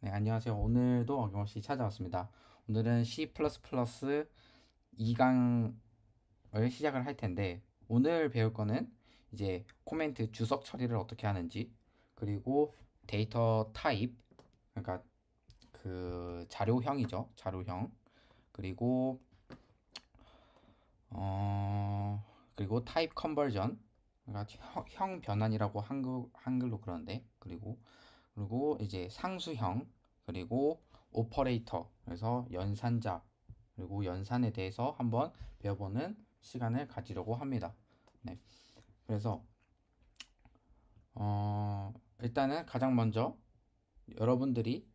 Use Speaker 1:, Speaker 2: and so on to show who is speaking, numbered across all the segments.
Speaker 1: 네, 안녕하세요. 오늘도 어김없이 찾아왔습니다. 오늘은 C++ 2강을 시작을 할 텐데, 오늘 배울 거는 이제 코멘트 주석 처리를 어떻게 하는지, 그리고 데이터 타입, 그러니까 그 자료형이죠. 자료형. 그리고, 그리고 타입 컨버전, 그러니까 형 변환이라고 한글로 그러는데, 그리고 이제 상수형, 그리고 오퍼레이터, 그래서 연산자, 그리고 연산에 대해서 한번 배워보는 시간을 가지려고 합니다. 네. 그래서 일단은 가장 먼저 여러분들이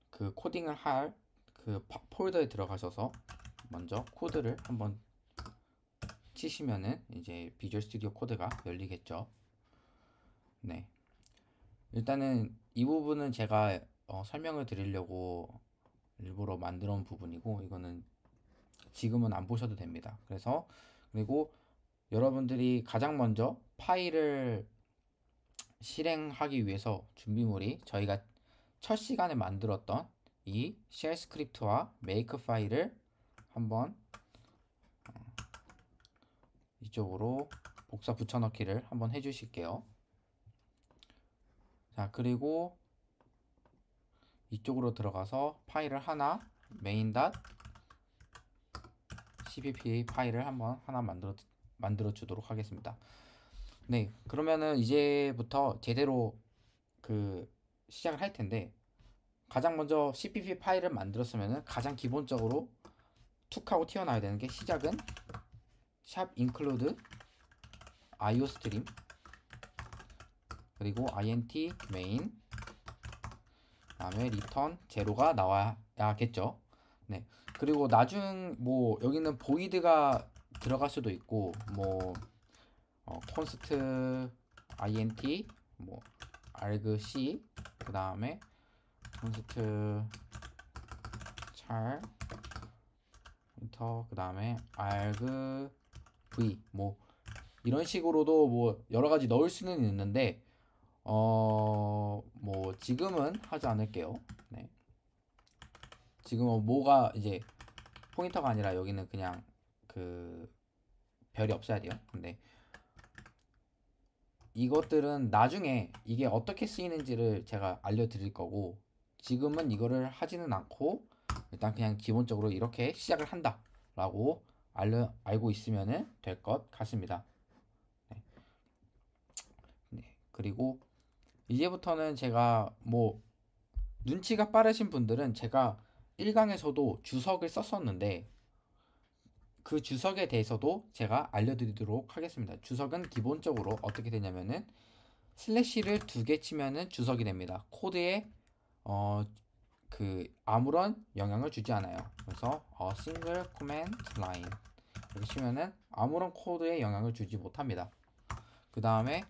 Speaker 1: 그 코딩을 할 그 폴더에 들어가셔서 먼저 코드를 한번 치시면은 이제 비주얼 스튜디오 코드가 열리겠죠. 네. 일단은 이 부분은 제가 설명을 드리려고 일부러 만들어 온 부분이고, 이거는 지금은 안 보셔도 됩니다. 그리고 여러분들이 가장 먼저 파일을 실행하기 위해서 준비물이 저희가 첫 시간에 만들었던 이 쉘 스크립트와 메이크 파일을 한번 이쪽으로 복사 붙여넣기를 한번 해주실게요. 자, 그리고 이쪽으로 들어가서 파일을 하나 main.cpp 파일을 한번 하나 만들어 주도록 하겠습니다. 네, 그러면은 이제부터 제대로 그 시작을 할 텐데, 가장 먼저 CPP 파일을 만들었으면은 가장 기본적으로 툭 하고 튀어나와야 되는 게, 시작은 샵 include iostream, 그리고 int main, 다음에 return 제로가 나와야겠죠. 네, 그리고 나중 뭐 여기는 보이드가 들어갈 수도 있고, 뭐 const int 뭐 argc, 그 다음에 const char 그 다음에 argv, 뭐 이런 식으로도 뭐 여러 가지 넣을 수는 있는데, 뭐 지금은 하지 않을게요. 네, 지금은 뭐가 이제 포인터가 아니라 여기는 그냥 그 별이 없어야 돼요. 근데 이것들은 나중에 이게 어떻게 쓰이는지를 제가 알려드릴 거고, 지금은 이거를 하지는 않고 일단 그냥 기본적으로 이렇게 시작을 한다 라고 알고 있으면 될 것 같습니다. 네. 네. 그리고 이제부터는 제가 뭐 눈치가 빠르신 분들은 제가 1강에서도 주석을 썼었는데, 그 주석에 대해서도 제가 알려드리도록 하겠습니다. 주석은 기본적으로 어떻게 되냐면은 슬래시를 두 개 치면은 주석이 됩니다. 코드에 어, 아무런 영향을 주지 않아요. 그래서 single command line 이렇게 치면은 아무런 코드에 영향을 주지 못합니다. 그 다음에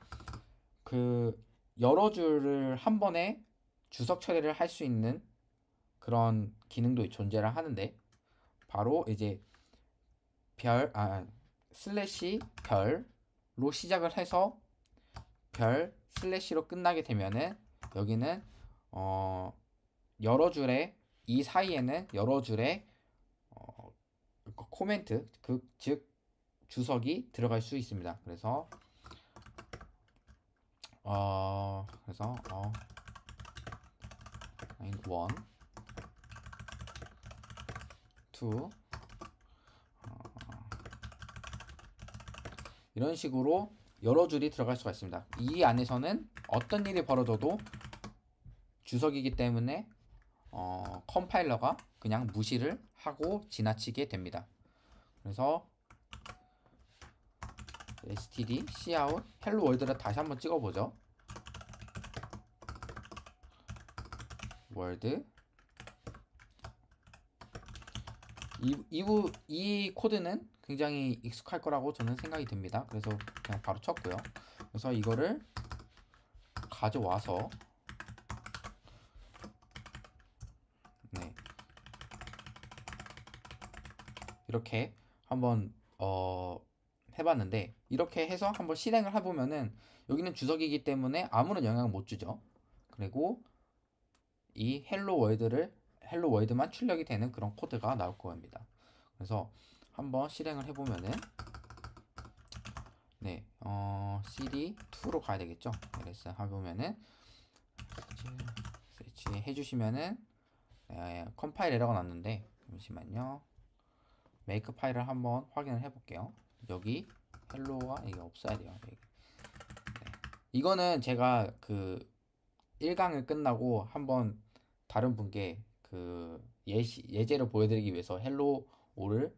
Speaker 1: 그 여러 줄을 한 번에 주석 처리를 할 수 있는 그런 기능도 존재를 하는데, 바로 이제 별, 슬래시 별로 시작을 해서 별 슬래시로 끝나게 되면은 여기는 어, 여러 줄의 이 사이에는 여러 줄의 어, 코멘트, 즉 주석이 들어갈 수 있습니다. 그래서 line 1, 2 이런 식으로 여러 줄이 들어갈 수가 있습니다. 이 안에서는 어떤 일이 벌어져도 주석이기 때문에 컴파일러가 그냥 무시를 하고 지나치게 됩니다. 그래서 std cout 헬로 월드를 다시 한번 찍어보죠. 월드, 이 코드는 굉장히 익숙할 거라고 저는 생각이 듭니다. 그래서 그냥 바로 쳤고요. 그래서 이거를 가져와서, 네, 이렇게 한번 해봤는데, 이렇게 해서 한번 실행을 해보면은 여기는 주석이기 때문에 아무런 영향을 못 주죠. 그리고 이 헬로 월드만 출력이 되는 그런 코드가 나올 겁니다. 그래서 한번 실행을 해보면은 네, cd2로 가야 되겠죠. ls 해보면은 스위치 해주시면은 컴파일 에러가 났는데 잠시만요. 메이크 파일을 한번 확인을 해볼게요. 여기 헬로가 이게 없어야 돼요. 여기. 네. 이거는 제가 그 1강을 끝나고 한번 다른 분께 그 예제를 보여드리기 위해서 헬로 5를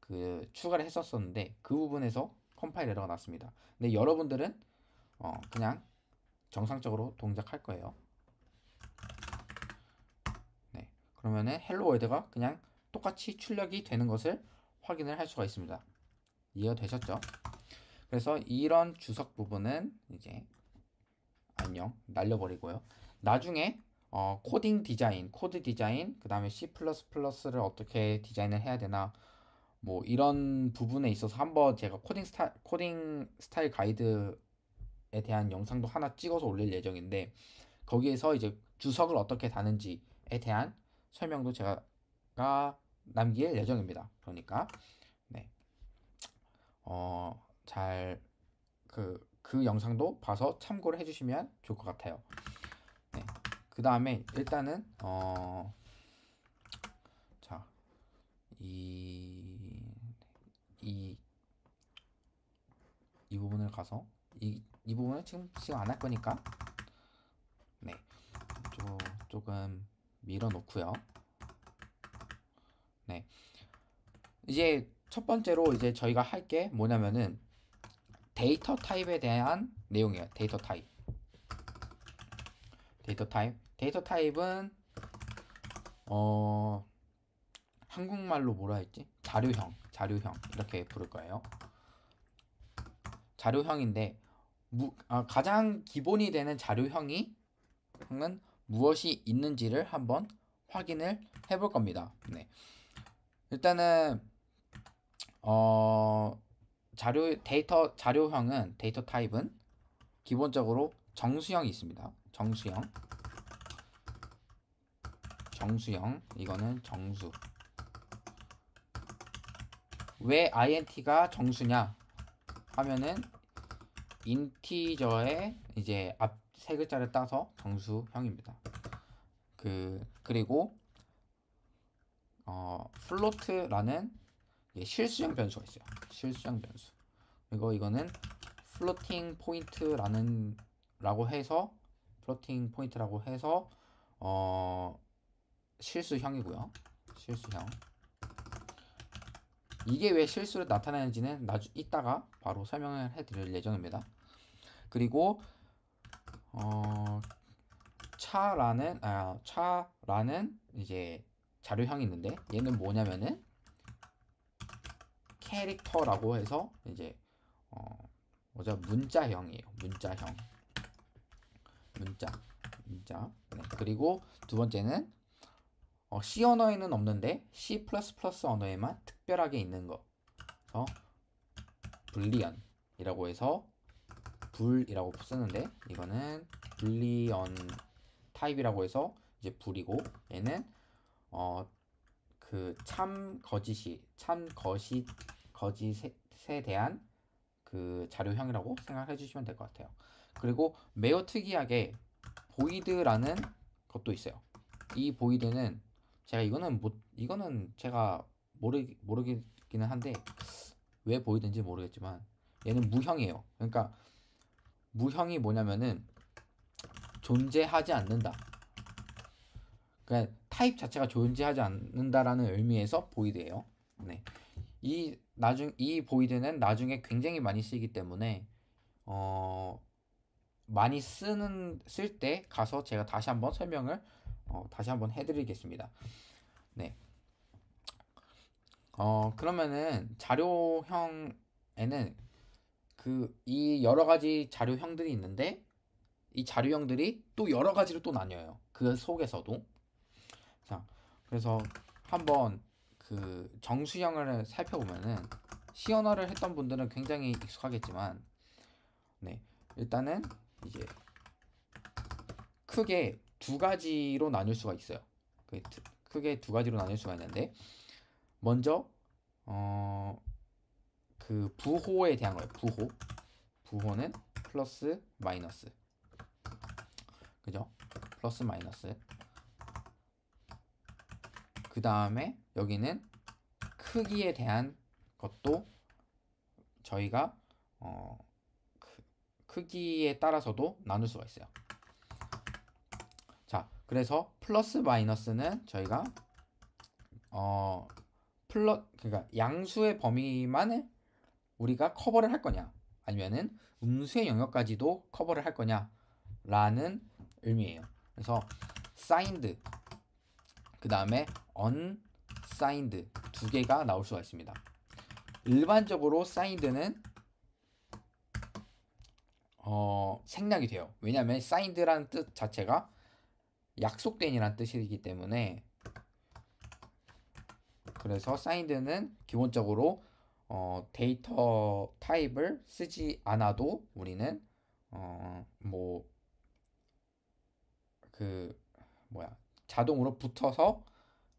Speaker 1: 그 추가를 했었었는데 그 부분에서 컴파일 에러가 났습니다. 근데 여러분들은 그냥 정상적으로 동작할 거예요. 네, 그러면은 헬로 월드가 그냥 똑같이 출력이 되는 것을 확인을 할 수가 있습니다. 이해가 되셨죠? 그래서 이런 주석 부분은 이제 안녕 날려버리고요. 나중에 코드 디자인, 그 다음에 C++를 어떻게 디자인을 해야 되나 뭐 이런 부분에 있어서 한번 제가 코딩 스타일 가이드에 대한 영상도 하나 찍어서 올릴 예정인데 거기에서 이제 주석을 어떻게 다는지에 대한 설명도 제가 남길 예정입니다. 그러니까 네, 잘 그 영상도 봐서 참고를 해주시면 좋을 것 같아요. 네, 그 다음에 일단은 자, 이 부분을 가서 이 부분은 지금 안 할 거니까 네, 조금 밀어 놓고요. 네, 이제 첫 번째로 이제 저희가 할 게 뭐냐면은 데이터 타입에 대한 내용이에요. 데이터 타입은 한국말로 뭐라 했지? 자료형 이렇게 부를 거예요. 자료형인데 가장 기본이 되는 자료형은 무엇이 있는지를 한번 확인을 해볼 겁니다. 네. 일단은 데이터 타입은 기본적으로 정수형이 있습니다. 정수형 이거는 정수. 왜 int가 정수냐 하면은 인티저의 이제 앞 세 글자를 따서 정수형입니다. 그리고 플로트라는 실수형 변수가 있어요. 실수형 변수. 그리고 이거는 플로팅 포인트라고 해서 실수형이고요. 실수형. 이게 왜 실수로 나타나는지는 이따가 바로 설명을 해드릴 예정입니다. 그리고 차라는 이제 자료형이 있는데 얘는 뭐냐면은 캐릭터라고 해서 이제 문자형이에요. 문자. 네. 그리고 두 번째는 C 언어에는 없는데 C++ 언어에만 특별하게 있는 거. 그래서 불리언이라고 해서 불이라고 쓰는데 이거는 불리언 타입이라고 해서 이제 불이고 얘는 그 거짓에 대한 그 자료형이라고 생각해 주시면 될 것 같아요. 그리고 매우 특이하게 보이드라는 것도 있어요. 이 보이드는 이거는 제가 모르기는 한데 왜 보이든지 모르겠지만 얘는 무형이에요. 그러니까 무형이 뭐냐면은 존재하지 않는다. 그러니까 타입 자체가 존재하지 않는다라는 의미에서 보이드예요. 네. 이 보이드는 나중에 굉장히 많이 쓰이기 때문에 많이 쓸 때 가서 제가 다시 한번 설명을 다시 한번 해드리겠습니다. 네. 그러면은 자료형에는 이 여러 가지 자료형들이 있는데 이 자료형들이 또 여러 가지로 또 나뉘어요. 그 속에서도. 자, 그래서 한번 그 정수형을 살펴보면은 C 언어를 했던 분들은 굉장히 익숙하겠지만, 네, 일단은 이제 크게 두 가지로 나눌 수가 있어요. 크게 두 가지로 나눌 수가 있는데, 먼저 그 부호에 대한 거예요. 부호는 플러스 마이너스, 그죠? 플러스 마이너스. 그 다음에 여기는 크기에 대한 것도 저희가 크기에 따라서도 나눌 수가 있어요. 자, 그래서 플러스 마이너스는 저희가 그러니까 양수의 범위만을 우리가 커버를 할 거냐, 아니면은 음수의 영역까지도 커버를 할 거냐라는 의미예요. 그래서 signed, 그 다음에 unsigned 두 개가 나올 수가 있습니다. 일반적으로 signed는 생략이 돼요. 왜냐하면 signed라는 뜻 자체가 약속된이라는 뜻이기 때문에. 그래서 signed는 기본적으로 데이터 타입을 쓰지 않아도 우리는 자동으로 붙어서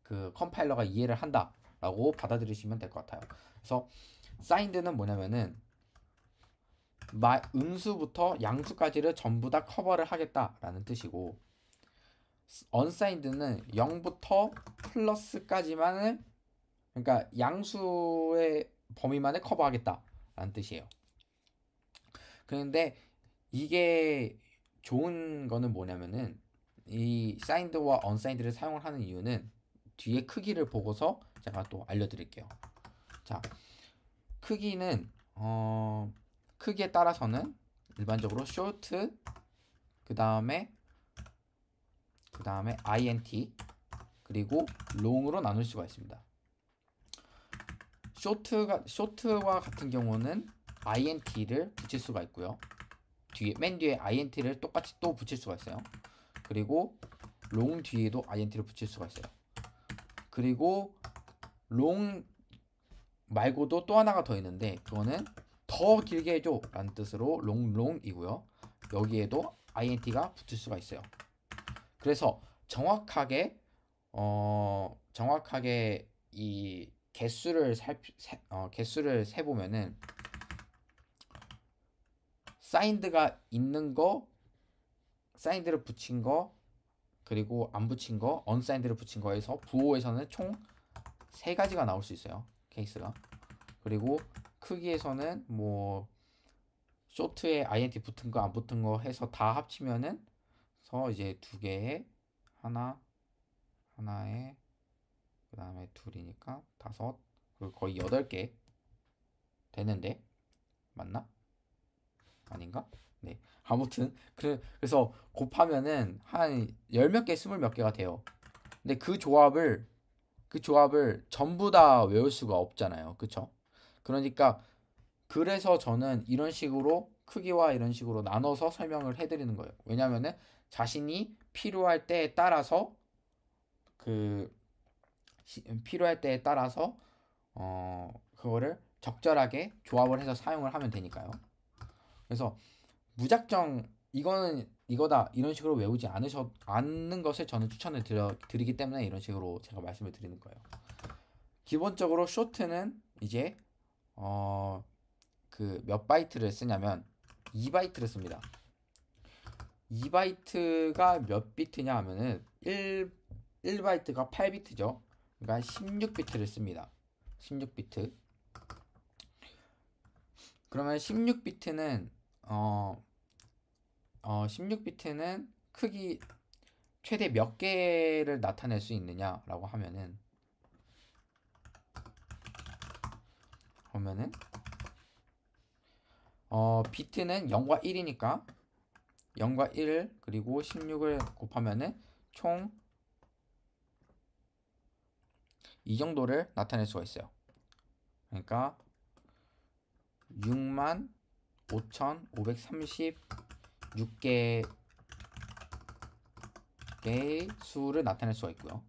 Speaker 1: 그 컴파일러가 이해를 한다라고 받아들이시면 될 것 같아요. 그래서 signed는 뭐냐면은 음수부터 양수까지를 전부 다 커버를 하겠다라는 뜻이고, unsigned는 0부터 플러스까지만을, 그러니까 양수의 범위만을 커버하겠다라는 뜻이에요. 그런데 이게 좋은 거는 뭐냐면은, 이 signed와 unsigned를 사용을 하는 이유는 뒤에 크기를 보고서 제가 또 알려드릴게요. 자, 크기는 크기에 따라서는 일반적으로 short, 그 다음에 int, 그리고 long으로 나눌 수가 있습니다. short와 같은 경우는 int를 붙일 수가 있고요. 맨 뒤에 int를 똑같이 또 붙일 수가 있어요. 그리고 long 뒤에도 int를 붙일 수가 있어요. 그리고 long 말고도 또 하나가 더 있는데, 그거는 더 길게 해줘 라는 뜻으로 long이고요. 여기에도 int가 붙을 수가 있어요. 그래서 정확하게 이 개수를 세보면은 signed가 있는 거, signed를 붙인 거, 그리고 안 붙인 거, unsigned를 붙인 거에서 부호에서는 총 3가지가 나올 수 있어요. 케이스가. 그리고 크기에서는 뭐 short에 int 붙은 거 안 붙은 거 해서 다 합치면은 이제 2개에 하나에 그 다음에 둘이니까 5, 그리고 거의 8개 되는데, 맞나? 아닌가? 네. 아무튼 그래서 곱하면은 한 10몇 개, 20몇 개가 돼요. 근데 그 조합을 전부 다 외울 수가 없잖아요. 그쵸? 그러니까 그래서 저는 이런 식으로 크기와 이런 식으로 나눠서 설명을 해드리는 거예요. 왜냐면은 자신이 필요할 때에 따라서 그거를 적절하게 조합을 해서 사용을 하면 되니까요. 그래서 무작정 이거는 이거다 이런 식으로 외우지 않는 것을 저는 추천을 드리기 때문에 이런 식으로 제가 말씀을 드리는 거예요. 기본적으로 short는 이제 그 몇 바이트를 쓰냐면 2바이트를 씁니다. 2바이트가 몇 비트냐 하면은 1바이트가 8비트죠. 그러니까 16비트를 씁니다. 16비트. 그러면 16비트는 16비트는 크기 최대 몇 개를 나타낼 수 있느냐라고 하면은 비트는 0과 1이니까 0과 1 그리고 16을 곱하면은 총 이 정도를 나타낼 수가 있어요. 그러니까 65,536개의 수를 나타낼 수가 있고요.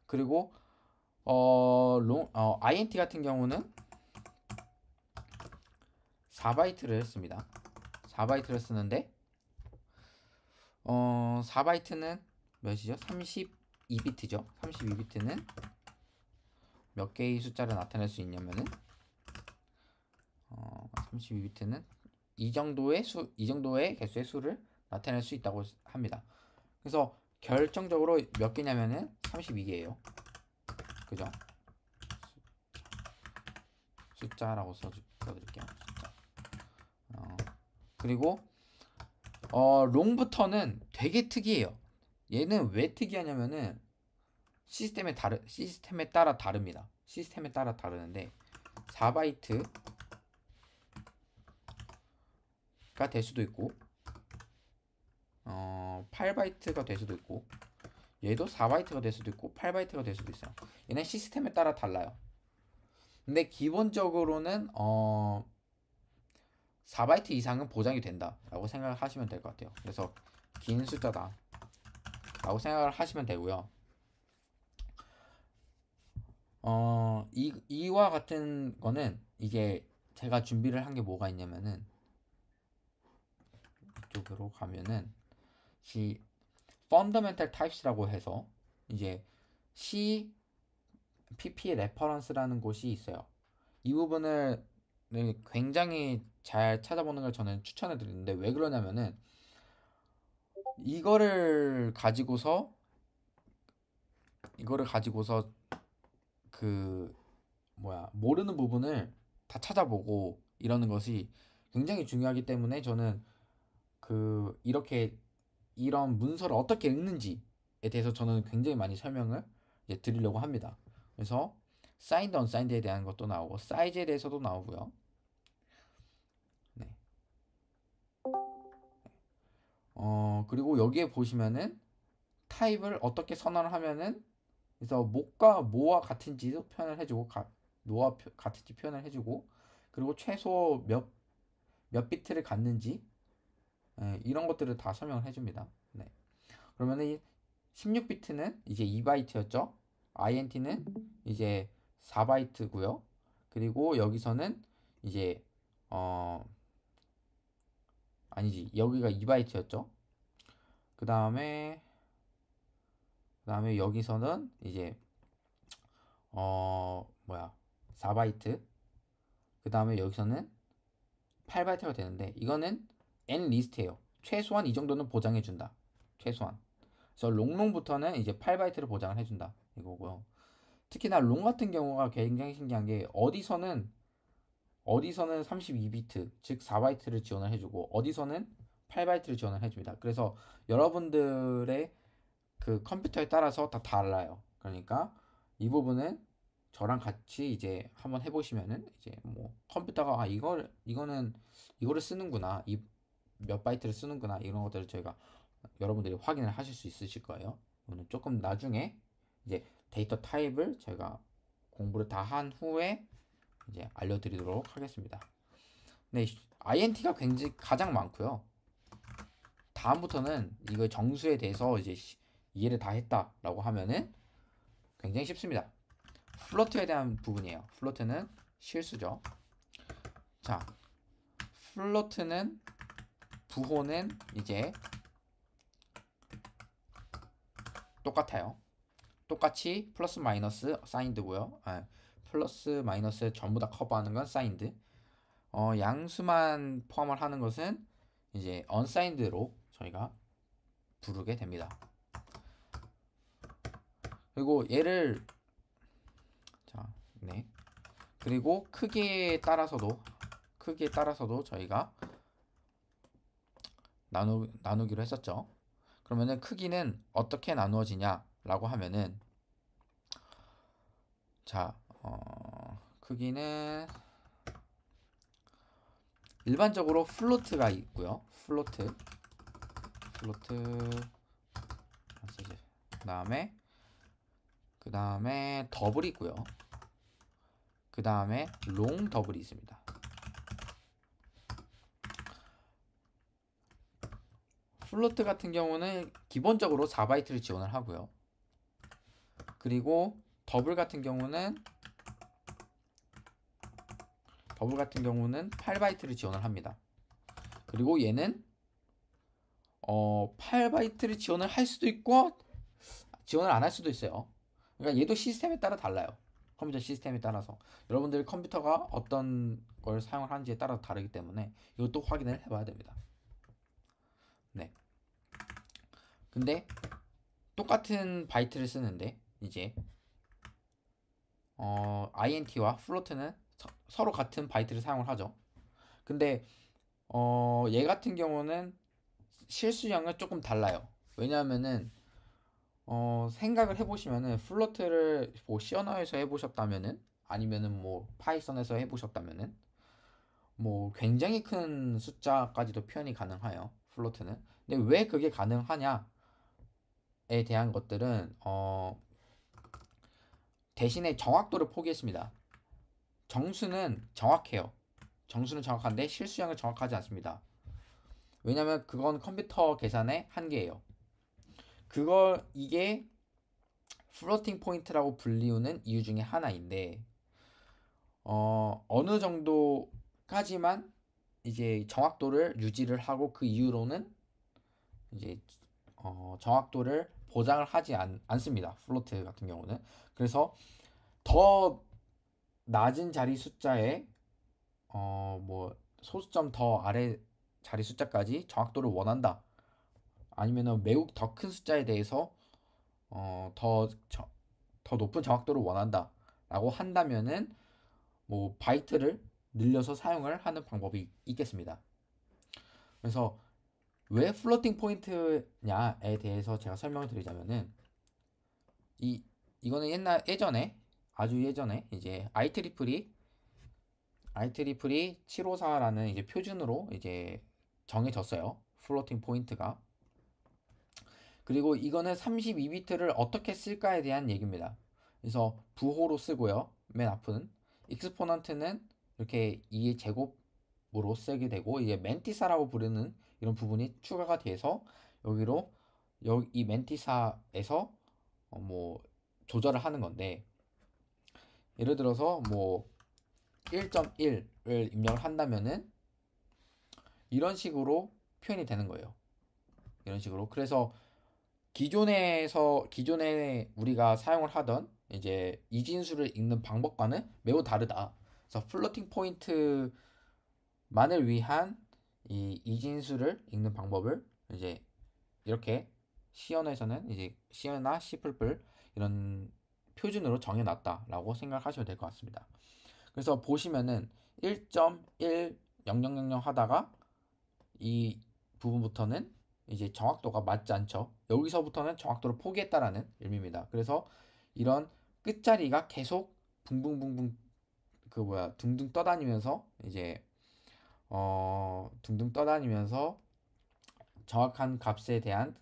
Speaker 1: 그리고 int 같은 경우는 4바이트를 씁니다. 4바이트를 쓰는데 4바이트는 몇이죠? 32비트죠. 32비트는 몇 개의 숫자를 나타낼 수 있냐면은 32비트는 이 정도의 개수의 수를 나타낼 수 있다고 합니다. 그래서 결정적으로 몇 개냐면은 32개예요. 그죠? 숫자라고 써드릴게요. 숫자. 그리고 롱부터는 되게 특이해요. 얘는 왜 특이하냐면은 시스템에 따라 다릅니다. 시스템에 따라 다르는데 4바이트가 될 수도 있고 8바이트가 될 수도 있고 얘도 4바이트가 될 수도 있고 8바이트가 될 수도 있어요. 얘는 시스템에 따라 달라요. 근데 기본적으로는 4바이트 이상은 보장이 된다라고 생각을 하시면 될 것 같아요. 그래서 긴 숫자다 라고 생각을 하시면 되고요. 이와 같은 거는 이제 제가 준비를 한 게 뭐가 있냐면은 이쪽으로 가면은 Fundamental Types라고 해서 이제 C PP 레퍼런스라는 곳이 있어요. 이 부분을 굉장히 잘 찾아보는 걸 저는 추천해 드리는데 왜 그러냐면은 이거를 가지고서 그 모르는 부분을 다 찾아보고 이러는 것이 굉장히 중요하기 때문에 저는 이렇게 이런 문서를 어떻게 읽는지에 대해서 저는 굉장히 많이 설명을 이제 드리려고 합니다. 그래서 사인드, 언사인드에 대한 것도 나오고 사이즈에 대해서도 나오고요. 네. 그리고 여기에 보시면은 타입을 어떻게 선언을 하면은 그래서 목과 모와 같은지도 표현을 해주고 노와 같은지 표현을 해주고 그리고 최소 몇 비트를 갖는지 이런 것들을 다 설명을 해줍니다. 네. 그러면은 16비트는 이제 2바이트였죠. INT는 이제 4바이트고요. 그리고 여기서는 이제 아니지, 여기가 2바이트였죠. 그 다음에 여기서는 이제 4바이트. 그 다음에 여기서는 8바이트가 되는데 이거는 N 리스트예요. 최소한 이 정도는 보장해준다. 최소한. 그래서 롱롱부터는 이제 8바이트를 보장을 해준다 이거고요. 특히나 롱 같은 경우가 굉장히 신기한 게 어디서는 32비트 즉 4바이트를 지원을 해주고 어디서는 8바이트를 지원을 해줍니다. 그래서 여러분들의 그 컴퓨터에 따라서 다 달라요. 그러니까 이 부분은 저랑 같이 이제 한번 해보시면은 이제 뭐 컴퓨터가 이거를 쓰는구나, 이 몇 바이트를 쓰는구나 이런 것들을 저희가 여러분들이 확인을 하실 수 있으실 거예요. 이거는 조금 나중에 이제 데이터 타입을 저희가 공부를 다 한 후에 이제 알려드리도록 하겠습니다. 네, INT가 굉장히 가장 많고요. 다음부터는 이거 정수에 대해서 이제 이해를 다 했다라고 하면은 굉장히 쉽습니다. 플로트에 대한 부분이에요. 플로트는 실수죠. 자, 플로트는 부호는 이제 똑같아요. 똑같이 플러스 마이너스 사인드고요. 플러스 마이너스 전부 다 커버하는 건 사인드. 양수만 포함을 하는 것은 이제 언사인드로 저희가 부르게 됩니다. 그리고 얘를 네. 그리고 크기에 따라서도 저희가 나누기로 했었죠. 그러면은 크기는 어떻게 나누어지냐라고 하면은 크기는 일반적으로 플로트가 있고요. 플로트 그 다음에 더블이 있고요. 그 다음에 롱 더블이 있습니다. 플로트 같은 경우는 기본적으로 4바이트를 지원을 하고요. 그리고 더블 같은 경우는 8바이트를 지원을 합니다. 그리고 얘는 8바이트를 지원을 할 수도 있고 지원을 안 할 수도 있어요. 그러니까 얘도 시스템에 따라 달라요. 컴퓨터 시스템에 따라서 여러분들 컴퓨터가 어떤 걸 사용하는지에 따라 다르기 때문에 이것도 확인을 해봐야 됩니다. 네. 근데 똑같은 바이트를 쓰는데 이제 int와 float는 서로 같은 바이트를 사용을 하죠. 근데 얘 같은 경우는 실수량은 조금 달라요. 왜냐하면은 생각을 해보시면은 플로트를 뭐 시어너에서 해보셨다면은 아니면은 뭐 파이썬에서 해보셨다면은 뭐 굉장히 큰 숫자까지도 표현이 가능해요. 플로트는. 근데 왜 그게 가능하냐에 대한 것들은 대신에 정확도를 포기했습니다. 정수는 정확해요. 정수는 정확한데 실수량은 정확하지 않습니다. 왜냐면 그건 컴퓨터 계산의 한계예요. 이게 플로팅 포인트라고 불리우는 이유 중에 하나인데 어느 정도까지만 이제 정확도를 유지를 하고 그 이후로는 이제 정확도를 보장을 하지 않습니다. 플로트 같은 경우는. 그래서 더 낮은 자리 숫자에 뭐 소수점 더 아래 자리 숫자까지 정확도를 원한다. 아니면은 매우 더 큰 숫자에 대해서 더 높은 정확도를 원한다. 라고 한다면은 뭐 바이트를 늘려서 사용을 하는 방법이 있겠습니다. 그래서 왜 플로팅 포인트냐에 대해서 제가 설명을 드리자면은 이거는 예전에 아주 예전에 이제 IEEE 754라는 이제 표준으로 이제 정해졌어요. 플로팅 포인트가. 그리고 이거는 32비트를 어떻게 쓸까에 대한 얘기입니다. 그래서 부호로 쓰고요. 맨 앞은 익스포넌트는 이렇게 2의 제곱으로 쓰게 되고 이제 멘티사라고 부르는 이런 부분이 추가가 돼서 여기로 이 멘티사에서 뭐 조절을 하는 건데 예를 들어서 뭐 1.1을 입력을 한다면은 이런 식으로 표현이 되는 거예요. 이런 식으로. 그래서 기존에 우리가 사용을 하던 이제 이진수를 읽는 방법과는 매우 다르다. 그래서 플로팅 포인트만을 위한 이 이진수를 읽는 방법을 이제 이렇게 시언에서는 이제 시언이나 C++ 이런 표준으로 정해놨다라고 생각하시면 될 것 같습니다. 그래서 보시면은 1.1000 하다가 이 부분부터는 이제 정확도가 맞지 않죠. 여기서부터는 정확도를 포기했다라는 의미입니다. 그래서 이런 끝자리가 계속 붕붕붕붕 둥둥 떠다니면서 이제 둥둥 떠다니면서 정확한 값에 대한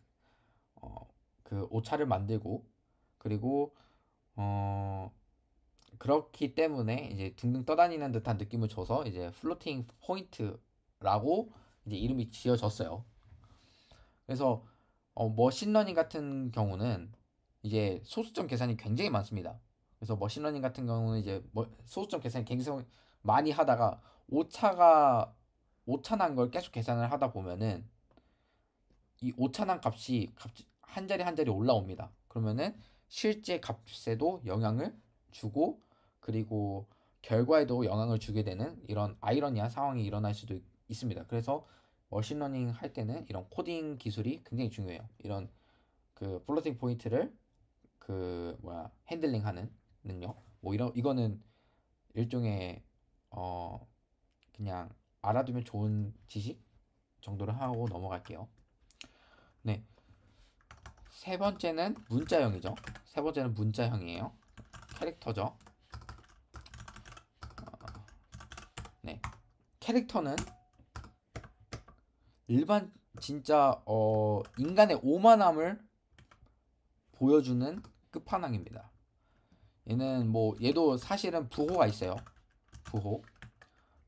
Speaker 1: 그 오차를 만들고 그리고 어 그렇기 때문에 이제 둥둥 떠다니는 듯한 느낌을 줘서 이제 플로팅 포인트라고 이제 이름이 지어졌어요. 그래서 머신러닝 같은 경우는 이제 소수점 계산이 굉장히 많습니다. 그래서 머신러닝 같은 경우는 이제 소수점 계산이 굉장히 많이 하다가 오차난 걸 계속 계산을 하다 보면은 이 오차난 값이 한 자리 한 자리 올라옵니다. 그러면은 실제 값에도 영향을 주고 그리고 결과에도 영향을 주게 되는 이런 아이러니한 상황이 일어날 수도 있습니다. 그래서 머신러닝 할 때는 이런 코딩 기술이 굉장히 중요해요. 이런 그 플로팅 포인트를 핸들링하는 능력. 뭐 이거는 일종의 어 그냥 알아두면 좋은 지식 정도를 하고 넘어갈게요. 네. 세 번째는 문자형이죠. 세 번째는 문자형이에요. 캐릭터죠. 네. 캐릭터는 일반 진짜 인간의 오만함을 보여주는 끝판왕입니다. 얘도 사실은 부호가 있어요.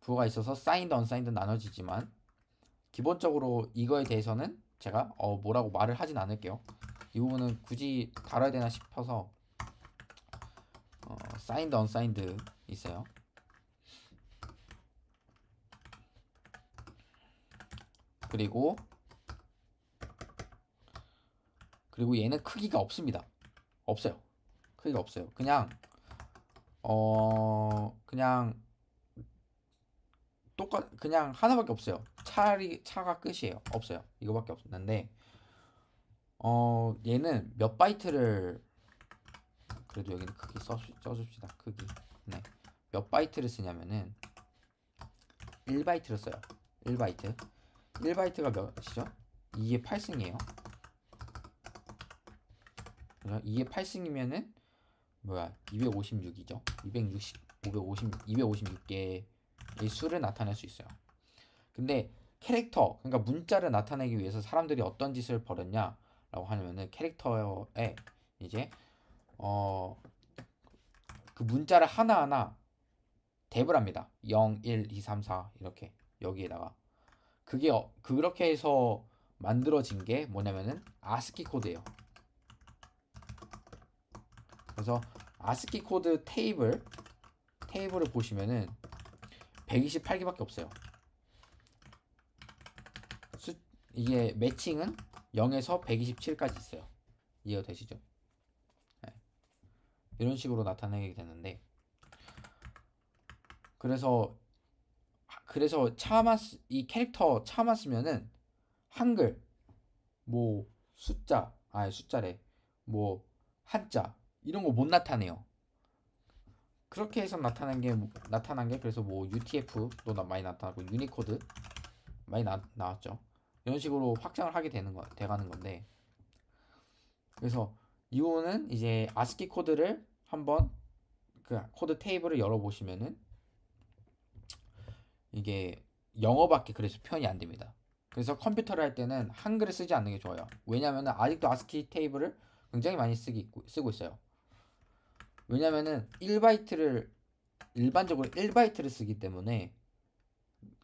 Speaker 1: 부호가 있어서 사인드 언사인드 나눠지지만 기본적으로 이거에 대해서는 제가 뭐라고 말을 하진 않을게요. 이 부분은 굳이 다뤄야 되나 싶어서 사인드 언사인드 있어요. 그리고 그리고 얘는 크기가 없습니다. 없어요. 크기가 없어요. 그냥 그냥 하나밖에 없어요. 차가 끝이에요. 없어요. 이거밖에 없는데 얘는 몇 바이트를, 그래도 여기는 크기 써줍시다. 크기. 네. 몇 바이트를 쓰냐면은 1바이트를 써요. 1바이트. 1바이트가 몇이죠? 2의 8승이에요. 2의 8승이면은 뭐야? 256이죠. 256개의 수를 나타낼 수 있어요. 근데 캐릭터, 그러니까 문자를 나타내기 위해서 사람들이 어떤 짓을 벌였냐라고 하면은 캐릭터에 이제 그 문자를 하나하나 탭을 합니다. 0, 1, 2, 3, 4 이렇게 여기에다가 그렇게 해서 만들어진 게 뭐냐면은 아스키 코드예요. 그래서 아스키 코드 테이블을 보시면은 128개밖에 없어요. 이게 매칭은 0에서 127까지 있어요. 이해가 되시죠? 네. 이런 식으로 나타내게 되는데, 그래서 이 캐릭터 차만 쓰면은 한글, 뭐 숫자래, 뭐 한자 이런 거 못 나타내요. 그렇게 해서 나타난 게 그래서 뭐 UTF도 많이 나타나고 유니코드 많이 나왔죠. 이런 식으로 확장을 하게 돼가는 건데, 그래서 이거는 이제 아스키 코드를 한번 그 코드 테이블을 열어보시면은 이게 영어밖에 그래서 표현이 안 됩니다. 그래서 컴퓨터를 할 때는 한글을 쓰지 않는 게 좋아요. 왜냐면은 아직도 아스키 테이블을 굉장히 많이 쓰고 있어요. 왜냐면은 일반적으로 1바이트를 쓰기 때문에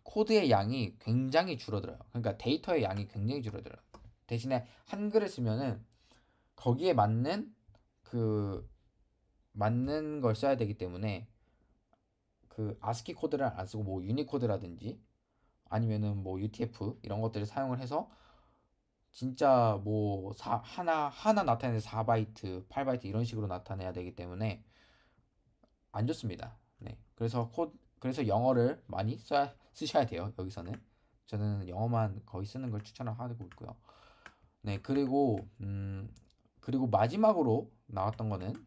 Speaker 1: 코드의 양이 굉장히 줄어들어요. 그러니까 데이터의 양이 굉장히 줄어들어요. 대신에 한글을 쓰면은 거기에 맞는 걸 써야 되기 때문에 그 아스키 코드를 안 쓰고 뭐 유니코드라든지 아니면은 뭐 UTF 이런 것들을 사용을 해서 진짜 뭐 하나 나타내는 4바이트, 8바이트 이런 식으로 나타내야 되기 때문에 안 좋습니다. 네. 그래서 영어를 많이 쓰셔야 돼요. 여기서는 저는 영어만 거의 쓰는 걸 추천을 하고 있고요. 네. 그리고 마지막으로 나왔던 거는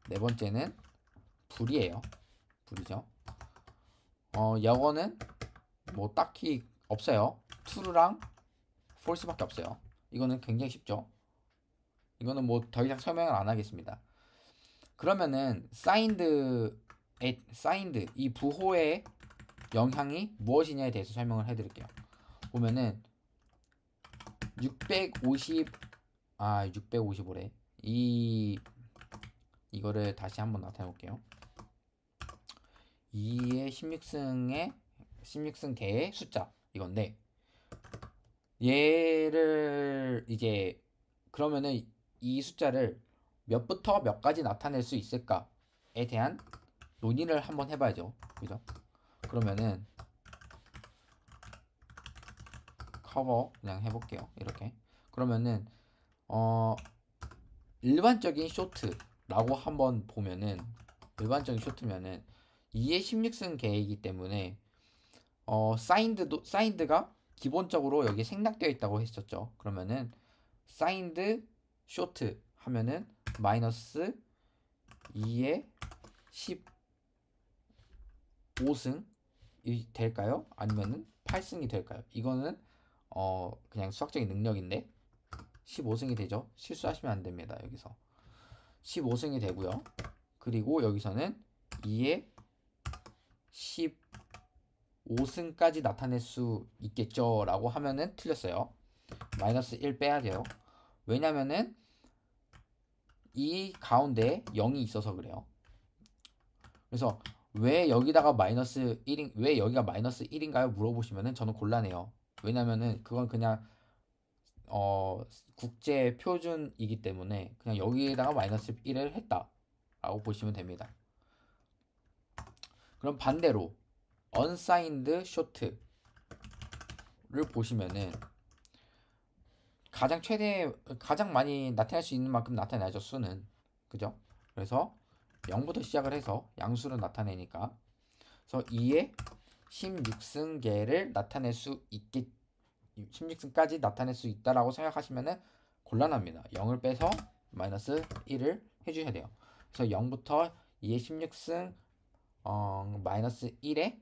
Speaker 1: 네 번째는 불이에요. 불이죠. 영어는 뭐 딱히 없어요. true랑 false밖에 없어요. 이거는 굉장히 쉽죠. 이거는 뭐 더 이상 설명을 안 하겠습니다. 그러면은 사인드 이 부호의 영향이 무엇이냐에 대해서 설명을 해드릴게요. 보면은 655래. 이거를 다시 한번 나타내 볼게요. 2의 16승 개의 숫자 이건데, 얘를 이제 그러면은 이 숫자를 몇부터 몇까지 나타낼 수 있을까에 대한 논의를 한번 해봐야죠. 그죠? 그러면은 커버 그냥 해볼게요. 이렇게. 그러면은 일반적인 쇼트라고 한번 보면은, 일반적인 쇼트면은 2의 16승 개이기 때문에 사인드가 기본적으로 여기 생략되어 있다고 했었죠. 그러면은 사인드 쇼트 하면은 마이너스 2의 15승이 될까요? 아니면은 8승이 될까요? 이거는 그냥 수학적인 능력인데 15승이 되죠. 실수하시면 안 됩니다. 여기서 15승이 되고요. 그리고 여기서는 2의 15승까지 나타낼 수 있겠죠 라고 하면은 틀렸어요. 마이너스 1 빼야 돼요. 왜냐면은 이 가운데 0이 있어서 그래요. 그래서 왜 여기가 마이너스 1인가요? 물어보시면은 저는 곤란해요. 왜냐면은 그건 그냥 국제 표준이기 때문에 그냥 여기에다가 마이너스 1을 했다라고 보시면 됩니다. 그럼 반대로 unsigned short를 보시면은 가장 많이 나타낼 수 있는 만큼 나타내죠, 수는. 그죠? 그래서 0부터 시작을 해서 양수를 나타내니까, 그래서 2의 16승계를 나타낼 수 있겠 16승까지 나타낼 수 있다라고 생각하시면은 곤란합니다. 0을 빼서 마이너스 1을 해주셔야 돼요. 그래서 0부터 2의 16승 마이너스 1의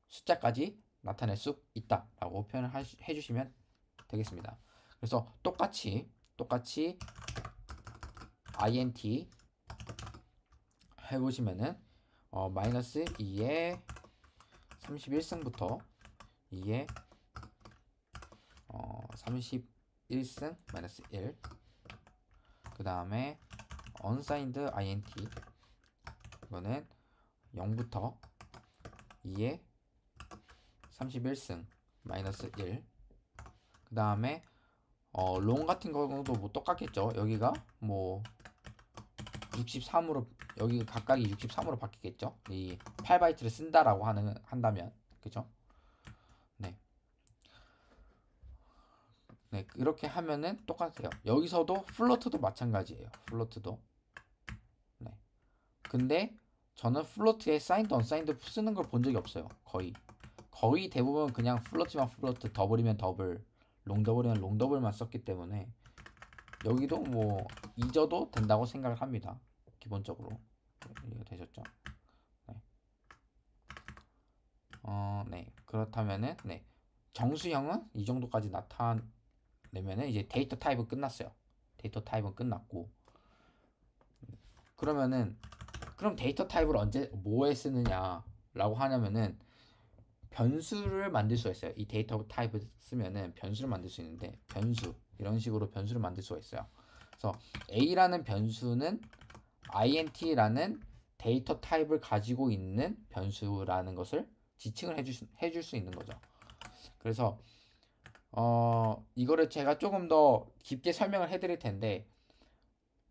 Speaker 1: 숫자까지 나타낼 수 있다라고 표현을 해주시면 되겠습니다. 그래서 똑같이 int 해보시면은 마이너스 2의 31승부터 2의 31승 마이너스 1, 그 다음에 unsigned int, 이거는 0부터 2의 31승 마이너스 1, 그 다음에 롱 같은 경우도 뭐 똑같겠죠. 여기가 뭐 63으로, 여기 각각이 63으로 바뀌겠죠. 이 8바이트를 쓴다라고 한다면, 그죠? 네. 네, 이렇게 하면은 똑같아요. 여기서도 플로트도 마찬가지예요. 플로트도. 네. 근데 저는 플로트에 사인드, 언사인드 쓰는 걸 본 적이 없어요. 거의 대부분 그냥 플로트면 플로트, 더블이면 더블, 롱더블이면 롱더블만 썼기 때문에 여기도 뭐 잊어도 된다고 생각을 합니다. 기본적으로. 이해가 되셨죠? 네. 네. 그렇다면은 네. 정수형은 이 정도까지 나타내면은 이제 데이터 타입은 끝났어요. 데이터 타입은 끝났고, 그럼 데이터 타입을 언제 뭐에 쓰느냐라고 하냐면은 변수를 만들 수가 있어요. 이 데이터 타입을 쓰면은 변수를 만들 수 있는데, 이런 식으로 변수를 만들 수가 있어요. 그래서 A라는 변수는 int라는 데이터 타입을 가지고 있는 변수라는 것을 지칭을 해줄 수 있는 거죠. 그래서 이거를 제가 조금 더 깊게 설명을 해드릴 텐데,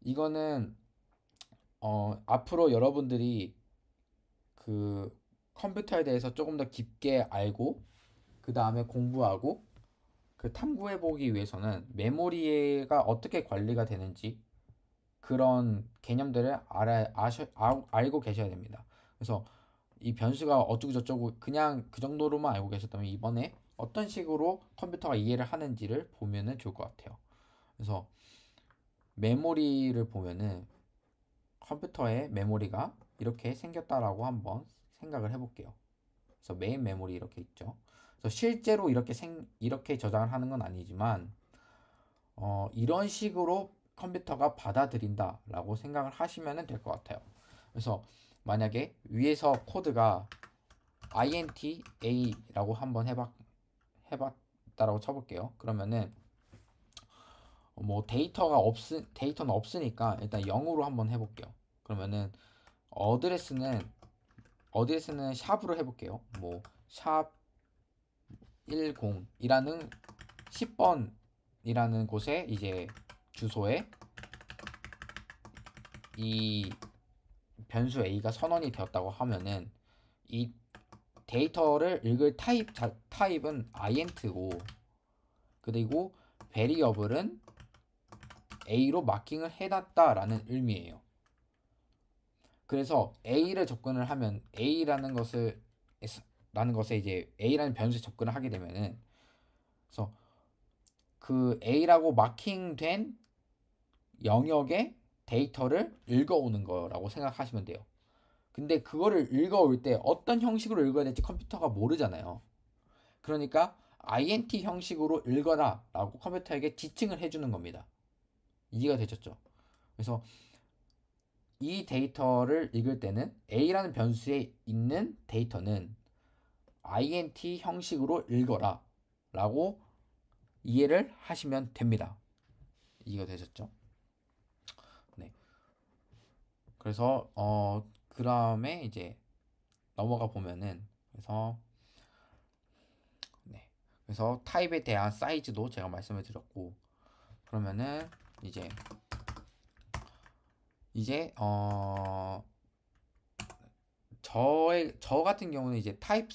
Speaker 1: 이거는 앞으로 여러분들이 그 컴퓨터에 대해서 조금 더 깊게 알고 그 다음에 공부하고 그 탐구해 보기 위해서는 메모리가 어떻게 관리가 되는지 그런 개념들을 알고 계셔야 됩니다. 그래서 이 변수가 어쩌고 저쩌고 그냥 그 정도로만 알고 계셨다면, 이번에 어떤 식으로 컴퓨터가 이해를 하는지를 보면은 좋을 것 같아요. 그래서 메모리를 보면은 컴퓨터의 메모리가 이렇게 생겼다라고 한번 생각을 해볼게요. 그래서 메인 메모리 이렇게 있죠. 그래서 실제로 이렇게 저장을 하는 건 아니지만 이런 식으로 컴퓨터가 받아들인다라고 생각을 하시면 될 것 같아요. 그래서 만약에 위에서 코드가 inta라고 한번 해봤다라고 쳐볼게요. 그러면은 뭐 데이터는 없으니까 일단 0으로 한번 해볼게요. 그러면은 어드레스는 샵으로 해볼게요. 뭐 샵 10이라는 10번이라는 곳에 이제 주소에 이 변수 a가 선언이 되었다고 하면은 이 데이터를 읽을 타입은 int고, 그리고 베리어블은 a로 마킹을 해놨다라는 의미예요. 그래서 a를 접근을 하면 라는 것에 이제 a라는 변수에 접근을 하게 되면은, 그래서 그 a라고 마킹된 영역의 데이터를 읽어오는 거라고 생각하시면 돼요. 근데 그거를 읽어올 때 어떤 형식으로 읽어야 될지 컴퓨터가 모르잖아요. 그러니까 int 형식으로 읽어라 라고 컴퓨터에게 지칭을 해주는 겁니다. 이해가 되셨죠? 그래서 이 데이터를 읽을 때는 a라는 변수에 있는 데이터는 int 형식으로 읽어라 라고 이해를 하시면 됩니다. 이해가 되셨죠? 네. 그래서 그 다음에 이제 넘어가 보면은, 그래서 타입에 대한 사이즈도 제가 말씀을 드렸고, 그러면은 이제 저 같은 경우는 이제 타입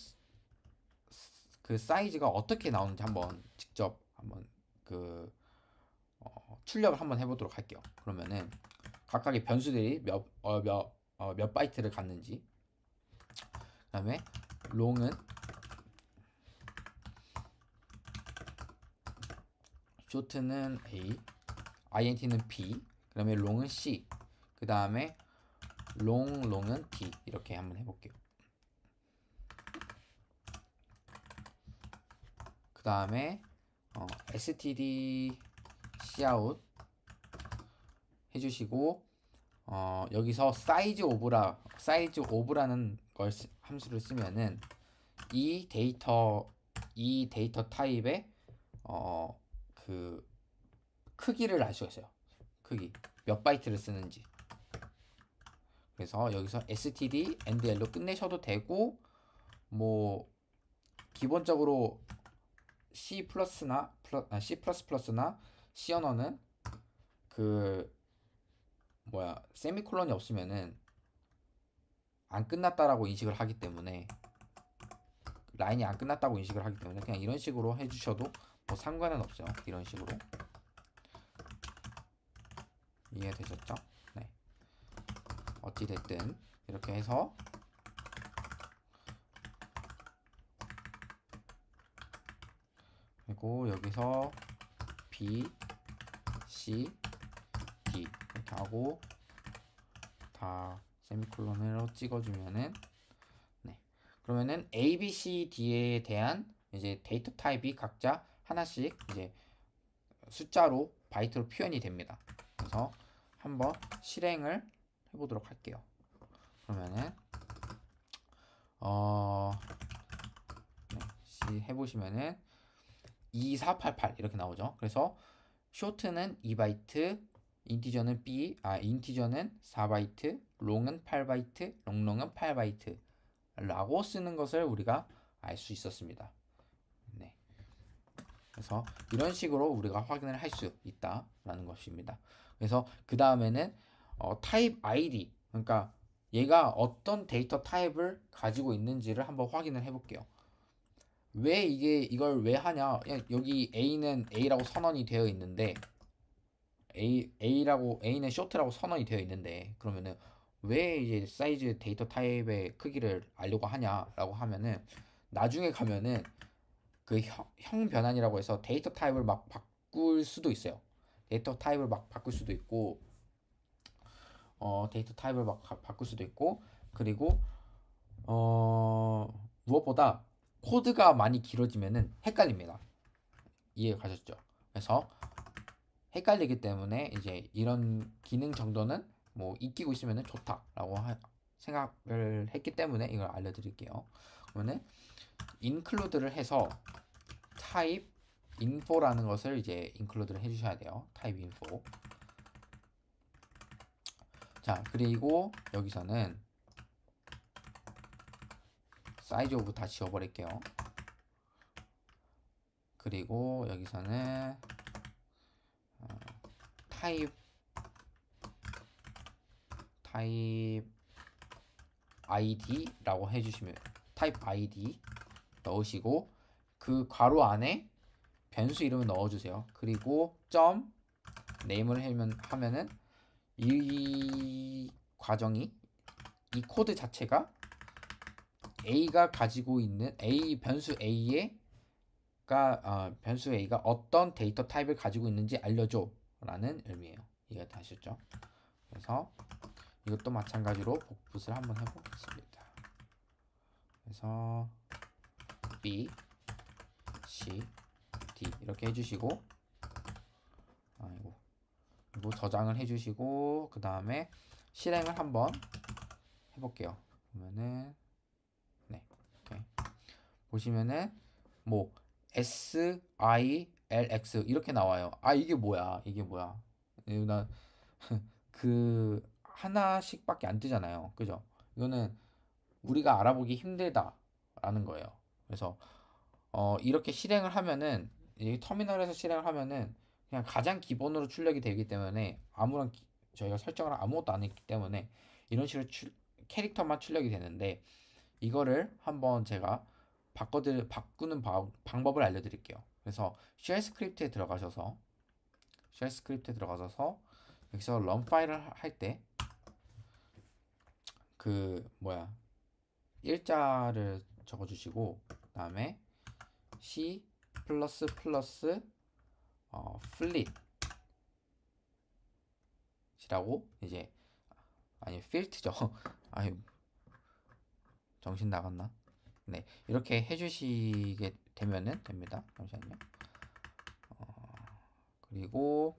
Speaker 1: 그 사이즈가 어떻게 나오는지 한번 직접 한번 그 출력을 한번 해보도록 할게요. 그러면은 각각의 변수들이 몇 바이트를 갖는지. 그 다음에 long은 short는 A, int는 B, 그 다음에 long은 C, 그 다음에 long은 D. 이렇게 한번 해볼게요. 그 다음에 std cout 해주시고 여기서 size of라는 걸 함수를 쓰면은 이 데이터 타입의 그 크기를 알 수가 있어요. 크기 몇 바이트를 쓰는지. 그래서 여기서 std endl로 끝내셔도 되고, 뭐 기본적으로 C++나 C 언어는 그 세미콜론이 없으면은 안 끝났다라고 인식을 하기 때문에, 라인이 안 끝났다고 인식을 하기 때문에 그냥 이런 식으로 해주셔도 뭐 상관은 없어요. 이런 식으로. 이해되셨죠? 네. 어찌됐든 이렇게 해서 그리고 여기서 B, C, D 이렇게 하고 다 세미콜론으로 찍어주면은, 네. 그러면은 A, B, C, D에 대한 이제 데이터 타입이 각자 하나씩 이제 숫자로 바이트로 표현이 됩니다. 그래서 한번 실행을 해보도록 할게요. 그러면은 네, 해보시면은 2488 이렇게 나오죠. 그래서 short는 2바이트, 인티저는 4바이트, long은 8바이트, 롱롱은 8바이트 라고 쓰는 것을 우리가 알 수 있었습니다. 네. 그래서 이런 식으로 우리가 확인을 할 수 있다라는 것입니다. 그래서 그 다음에는 타입 ID, 그러니까 얘가 어떤 데이터 타입을 가지고 있는지를 한번 확인을 해볼게요. 왜 이걸 왜 하냐? 여기 A는 A라고 선언이 되어 있는데, A는 short라고 선언이 되어 있는데, 그러면은 왜 이제 사이즈 데이터 타입의 크기를 알려고 하냐라고 하면은, 나중에 가면은 그 형 변환이라고 해서 데이터 타입을 막 바꿀 수도 있어요. 데이터 타입을 막 바꿀 수도 있고, 데이터 타입을 막 바꿀 수도 있고, 그리고 무엇보다 코드가 많이 길어지면은 헷갈립니다. 이해 가셨죠? 그래서 헷갈리기 때문에 이제 이런 기능 정도는 뭐 익히고 있으면 좋다라고 생각을 했기 때문에 이걸 알려드릴게요. 그러면은 include를 해서 type info라는 것을 이제 include를 해주셔야 돼요. type info. 자, 그리고 여기서는 size of 다 지워버릴게요. 그리고 여기서는 type id라고 해주시면 type id 넣으시고, 그 괄호 안에 변수 이름을 넣어주세요. 그리고 점 name을 하면은 이 과정이, 이 코드 자체가 A가 가지고 있는 변수 A가 어떤 데이터 타입을 가지고 있는지 알려줘 라는 의미예요. 이해가 되셨죠? 그래서 이것도 마찬가지로 복붙을 한번 해보겠습니다. 그래서 B, C, D 이렇게 해주시고, 그리고 저장을 해주시고, 그 다음에 실행을 한번 해볼게요. 그러면은 네, 이렇게 보시면은 뭐 SILX 이렇게 나와요. 이게 뭐야? 나 그 하나씩밖에 안 뜨잖아요. 그죠? 이거는 우리가 알아보기 힘들다라는 거예요. 그래서 이렇게 실행을 하면은, 이 터미널에서 실행을 하면은 그냥 가장 기본으로 출력이 되기 때문에 저희가 설정을 아무것도 안 했기 때문에 이런 식으로 캐릭터만 출력이 되는데, 이거를 한번 제가 바꾸는 방법을 알려드릴게요. 그래서 쉘 스크립트에 들어가셔서 쉘 스크립트에 들어가서 여기서 런 파일을 할 때 그 뭐야 일자를 적어주시고 그다음에 C 플러스 플러스 플릿이라고 이제 아니 필트죠. 아유 정신 나갔나? 네 이렇게 해주시게 되면은 됩니다. 잠시만요. 그리고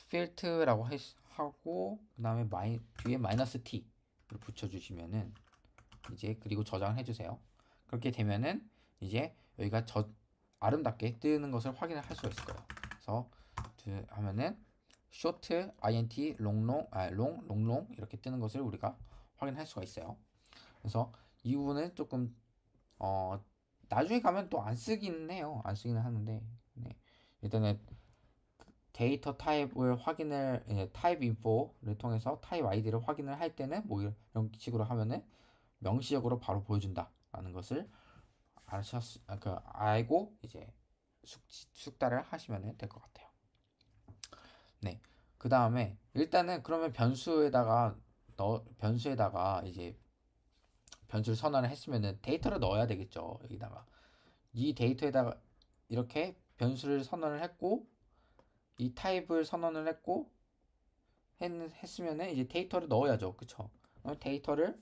Speaker 1: 필트라고 하고 그다음에 뒤에 마이너스 t를 붙여주시면은 이제 그리고 저장을 해주세요. 그렇게 되면은 이제 여기가 아름답게 뜨는 것을 확인을 할 수가 있을 거예요. 그래서 하면은 short int 롱 이렇게 뜨는 것을 우리가 확인할 수가 있어요. 그래서 이 부분은 조금 나중에 가면 또 안 쓰기는 해요. 안 쓰기는 하는데 네. 일단은 데이터 타입을 타입 인포를 통해서 타입 아이디를 확인을 할 때는 뭐 이런 식으로 하면은 명시적으로 바로 보여준다라는 것을 알고 이제 숙달을 하시면 될 것 같아요. 네. 그 다음에 일단은 그러면 변수에다가 이제 변수를 선언을 했으면은 데이터를 넣어야 되겠죠. 여기다가 이 데이터에다가 이렇게 변수를 선언을 했고 이 타입을 선언을 했고 했으면은 이제 데이터를 넣어야죠. 그쵸? 데이터를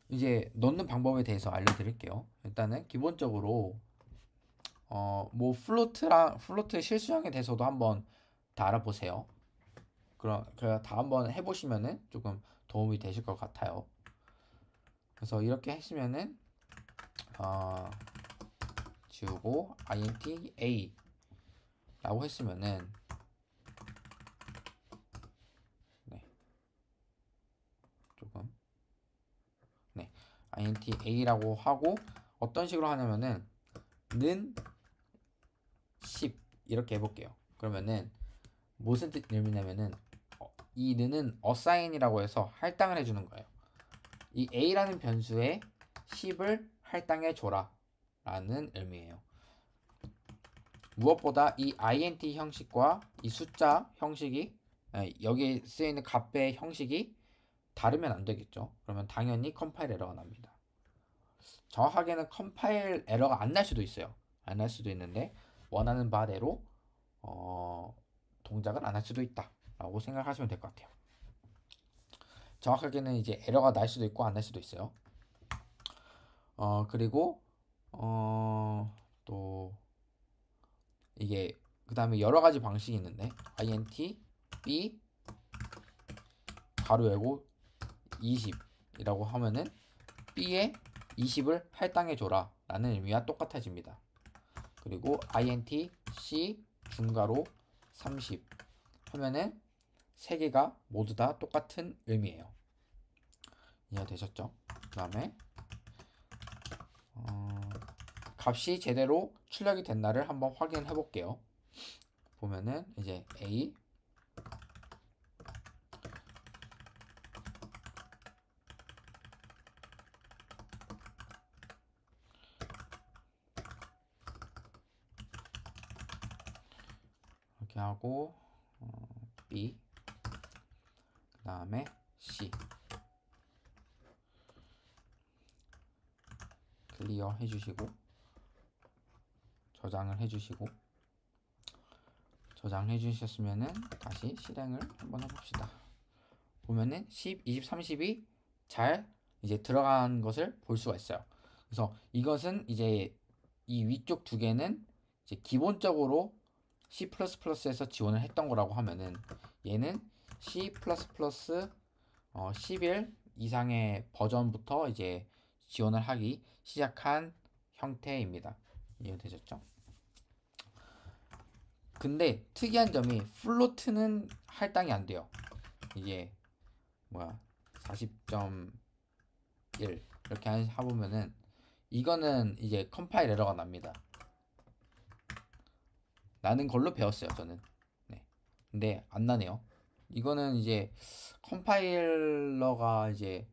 Speaker 1: 이제 넣는 방법에 대해서 알려드릴게요. 일단은 기본적으로 뭐 플로트 실수형에 대해서도 한번 다 알아보세요. 다 한번 해보시면은 조금 도움이 되실 것 같아요. 그래서 이렇게 했으면은 지우고 int a 라고 했으면은 네 조금 네 int a라고 하고 어떤 식으로 하냐면은 는 10 이렇게 해볼게요. 그러면은 무슨 의미냐면은 이 는은 assign이라고 해서 할당을 해주는 거예요. 이 a라는 변수에 10을 할당해 줘라 라는 의미예요. 무엇보다 이 int 형식과 이 숫자 형식이 여기에 쓰여있는 값의 형식이 다르면 안 되겠죠. 그러면 당연히 컴파일 에러가 납니다. 정확하게는 컴파일 에러가 안 날 수도 있어요. 안 날 수도 있는데 원하는 바대로 동작을 안 할 수도 있다 라고 생각하시면 될 것 같아요. 정확하게는 이제 에러가 날 수도 있고 안 날 수도 있어요. 그리고 또 이게 그 다음에 여러 가지 방식이 있는데 int b 가로 열고 20이라고 하면은 b에 20을 할당해 줘라 라는 의미와 똑같아집니다. 그리고 int c 중가로 30 하면은 세 개가 모두 다 똑같은 의미예요. 이해되셨죠? 그 다음에 값이 제대로 출력이 됐나를 한번 확인해 볼게요. 보면은 이제 a 이렇게 하고 b 그 다음에 c 클리어 해주시고 저장을 해주시고 저장해 주셨으면은 다시 실행을 한번 해봅시다. 보면은 10, 20, 30이 잘 이제 들어간 것을 볼 수가 있어요. 그래서 이것은 이제 이 위쪽 두 개는 이제 기본적으로 C++에서 지원을 했던 거라고 하면은 얘는 C++ 11 이상의 버전부터 이제 지원을 하기 시작한 형태입니다. 이해되셨죠? 근데 특이한 점이 플로트는 할당이 안 돼요. 이게 뭐야 40.1 이렇게 해보면은 이거는 이제 컴파일 에러가 납니다. 나는 걸로 배웠어요 저는. 네. 근데 안 나네요. 이거는 이제 컴파일러가 이제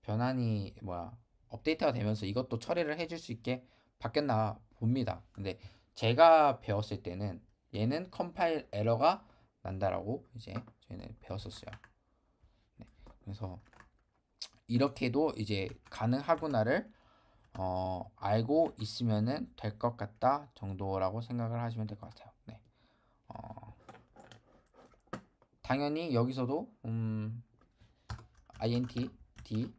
Speaker 1: 변환이 업데이트가 되면서 이것도 처리를 해줄 수 있게 바뀌었나 봅니다. 근데 제가 배웠을 때는 얘는 컴파일 에러가 난다라고 이제 저희는 배웠었어요. 네. 그래서 이렇게도 이제 가능하구나를 알고 있으면은 될 것 같다 정도라고 생각을 하시면 될 것 같아요. 네. 당연히 여기서도 int d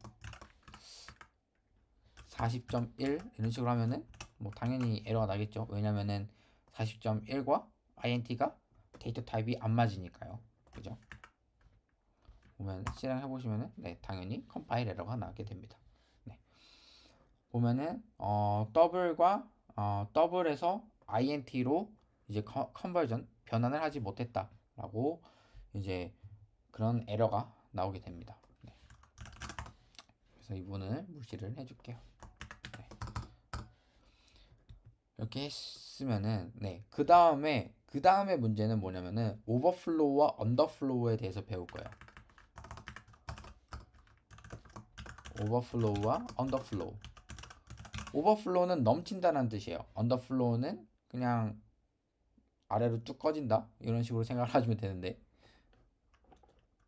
Speaker 1: 40.1 이런 식으로 하면은 뭐 당연히 에러가 나겠죠. 왜냐면은 40.1과 int가 데이터 타입이 안 맞으니까요. 그죠? 보면 실행해 보시면은 네, 당연히 컴파일 에러가 나게 됩니다. 네. 보면은 더블과 더블에서 int로 이제 컨버전 변환을 하지 못했다라고 이제 그런 에러가 나오게 됩니다. 네. 그래서 이 부분을 무시를 해줄게요. 네. 이렇게 했으면은 네, 그 다음에 문제는 뭐냐면은 오버플로우와 언더플로우에 대해서 배울 거예요. 오버플로우와 언더플로우. 오버플로우는 넘친다는 뜻이에요. 언더플로우는 그냥 아래로 쭉 꺼진다 이런 식으로 생각을 하시면 되는데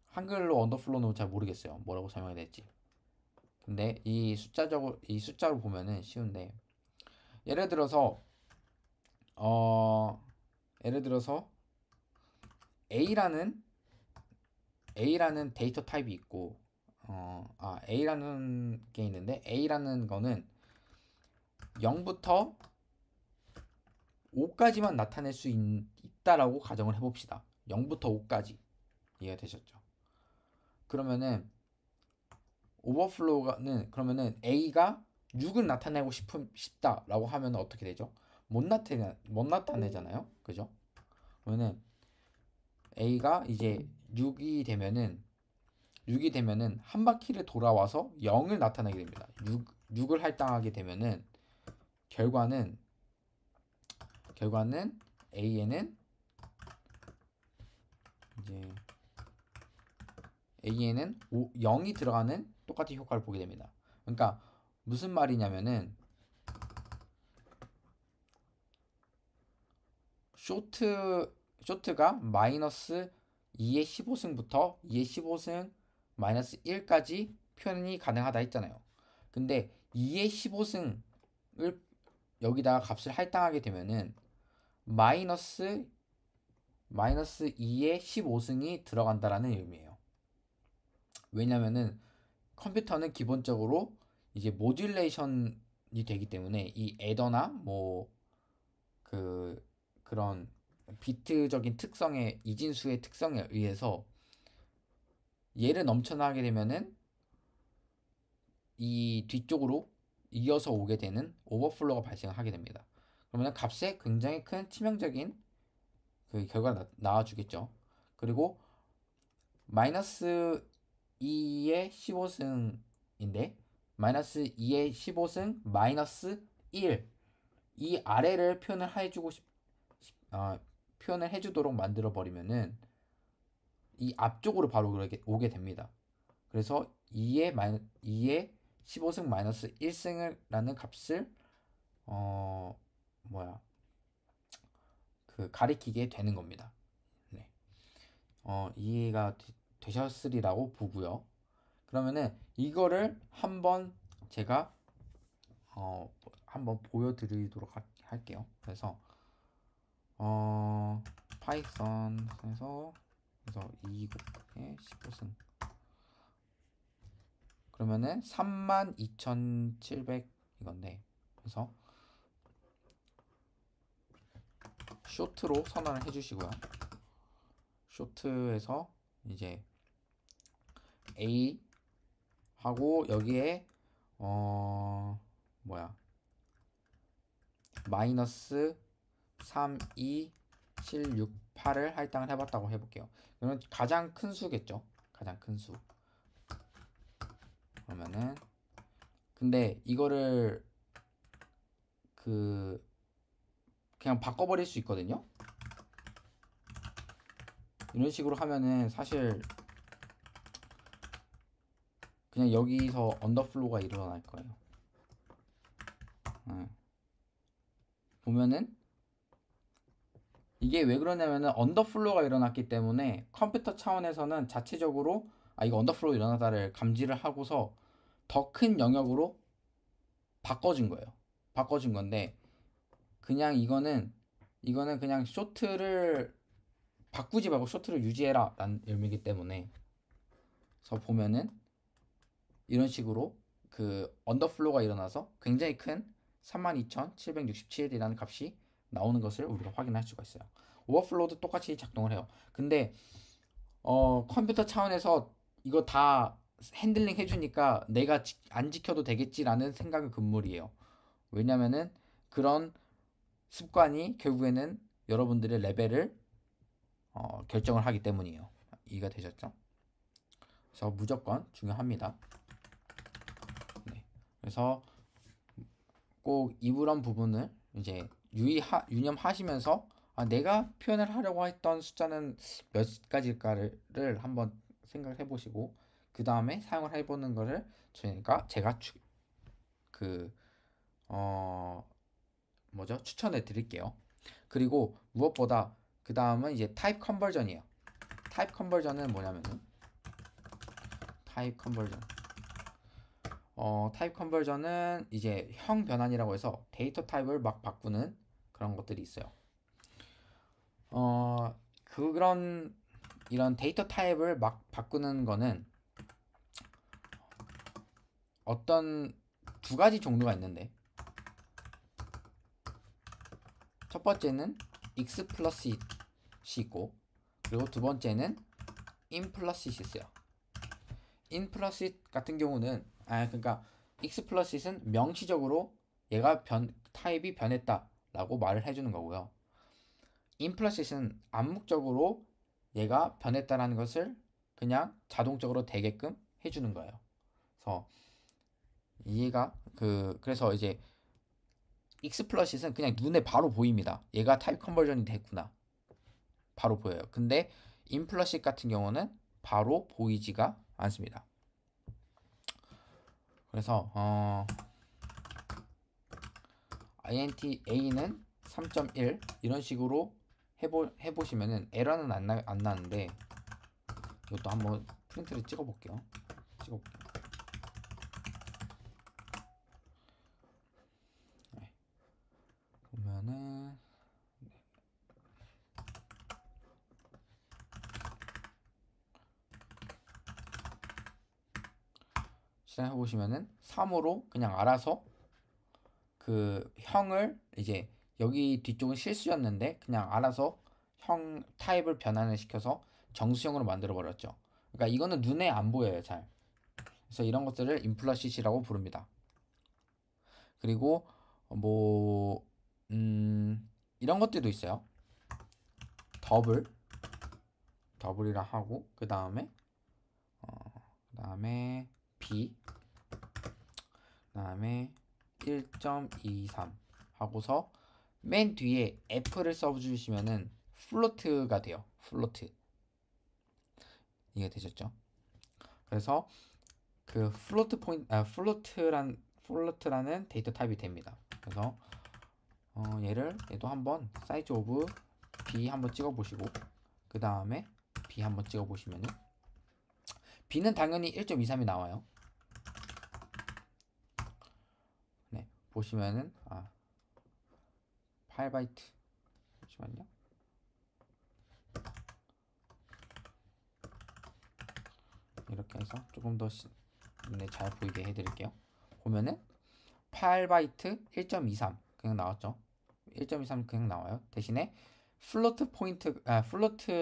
Speaker 1: 한글로 언더플로우는 잘 모르겠어요. 뭐라고 설명해야 될지. 근데 이 숫자로 보면은 쉬운데 예를 들어서 어 예를 들어서 A라는 데이터 타입이 있고 A라는 게 있는데 A라는 거는 0부터 5까지만 나타낼 수 있다라고 가정을 해봅시다. 0부터 5까지 이해가 되셨죠? 그러면은 오버플로우는 그러면은 A가 6을 나타내고 싶다라고 하면 어떻게 되죠? 못 나타내잖아요. 그죠? 그러면은 A가 이제 6이 되면은 한 바퀴를 돌아와서 0을 나타내게 됩니다. 6을 할당하게 되면은 결과는 A에는 이제 0이 들어가는 똑같은 효과를 보게 됩니다. 그러니까 무슨 말이냐면은 쇼트가 마이너스 2의 15승부터 2의 15승 마이너스 1까지 표현이 가능하다 했잖아요. 근데 2의 15승을 여기다가 값을 할당하게 되면은 마이너스 2의 15승이 들어간다라는 의미예요. 왜냐면은 컴퓨터는 기본적으로 이제 모듈레이션이 되기 때문에 이 애더나 뭐 그런 비트적인 특성의 이진수의 특성에 의해서 얘를 넘쳐나게 되면은 이 뒤쪽으로 이어서 오게 되는 오버플로가 발생하게 됩니다. 그러면 값에 굉장히 큰 치명적인 그 결과가 나와주겠죠. 그리고 마이너스 2의 15승인데 마이너스 2의 15승 마이너스 1 이 아래를 표현을 해주도록 만들어 버리면은 이 앞쪽으로 바로 오게 됩니다. 그래서 2의 15승 마이너스 1승을 라는 값을 어 뭐야 가리키게 되는 겁니다. 네. 이해가 되셨으리라고 보고요. 그러면은 이거를 한번 제가 한번 보여드리도록 할게요. 그래서 파이썬에서 2 곱하기 15승 그러면은 32,700 이건데 그래서 쇼트로 선언을 해주시고요. 쇼트에서 이제 A 하고 여기에 마이너스 3, 2, 7, 6, 8을 할당을 해봤다고 해볼게요. 그러면 가장 큰 수겠죠. 가장 큰 수. 그러면은 근데 이거를 그냥 바꿔버릴 수 있거든요. 이런 식으로 하면은 사실 그냥 여기서 언더플로우가 일어날 거예요. 보면은 이게 왜 그러냐면은 언더플로우가 일어났기 때문에 컴퓨터 차원에서는 자체적으로 이거 언더플로우 일어나다를 감지를 하고서 더 큰 영역으로 바꿔준 거예요. 바꿔준 건데 그냥 이거는 그냥 쇼트를 바꾸지 말고 쇼트를 유지해라 라는 의미이기 때문에 그래서 보면은 이런 식으로 그 언더플로우가 일어나서 굉장히 큰 32,767이라는 값이 나오는 것을 우리가 확인할 수가 있어요. 오버플로우도 똑같이 작동을 해요. 근데 컴퓨터 차원에서 이거 다 핸들링 해주니까 내가 안 지켜도 되겠지라는 생각은 금물이에요. 왜냐면은 그런 습관이 결국에는 여러분들의 레벨을 결정을 하기 때문이에요. 이해가 되셨죠? 그래서 무조건 중요합니다. 네. 그래서 꼭 이런 부분을 이제 유념하시면서 내가 표현을 하려고 했던 숫자는 몇 가지일까를 한번 생각을 해보시고 그 다음에 사용을 해보는 거를 제가 추천해 드릴게요. 그리고 무엇보다 그 다음은 이제 타입 컨버전이에요. 타입 컨버전은 뭐냐면은 타입 컨버전은 이제 형 변환이라고 해서 데이터 타입을 막 바꾸는 그런 것들이 있어요. 그런 이런 데이터 타입을 막 바꾸는 거는 어떤 두 가지 종류가 있는데 첫 번째는 x 플러스 이 있고 그리고 두 번째는 in 플러스 이 있어요. in 플러스 이 같은 경우는 그러니까 x 플러스 it은 명시적으로 얘가 타입이 변했다라고 말을 해주는 거고요. in 플러스 it은 암묵적으로 얘가 변했다라는 것을 그냥 자동적으로 되게끔 해주는 거예요. 그래서 이해가 그래서 이제 x 플러스 it은 그냥 눈에 바로 보입니다. 얘가 타입 컨버전이 됐구나. 바로 보여요. 근데 in 플러스 it 같은 경우는 바로 보이지가 않습니다. 그래서 int a는 3.1 이런 식으로 해보시면은 에러는 안 나는데 이것도 한번 프린트를 찍어볼게요. 네. 보면은 실행해 보시면은 3으로 그냥 알아서 그 형을 이제 여기 뒤쪽은 실수였는데 그냥 알아서 형 타입을 변환을 시켜서 정수형으로 만들어 버렸죠. 그러니까 이거는 눈에 안 보여요, 잘. 그래서 이런 것들을 임플라시시라고 부릅니다. 그리고 뭐 이런 것들도 있어요. 더블이라 하고 그 다음에 b 그 다음에 1.23 하고서 맨 뒤에 f를 써주시면은 플로트가 돼요. 플로트. 이해 되셨죠? 그래서 그 플로트라는 데이터 타입이 됩니다. 그래서 얘도 한번 사이즈 오브 b 한번 찍어 보시고 그 다음에 b 한번 찍어 보시면은 b는 당연히 1.23이 나와요. 네, 보시면은 8바이트 잠시만요. 이렇게 해서 조금 더 잘 보이게 해드릴게요. 보면은 8바이트 1.23 그냥 나왔죠. 1.23 그냥 나와요. 대신에 플로트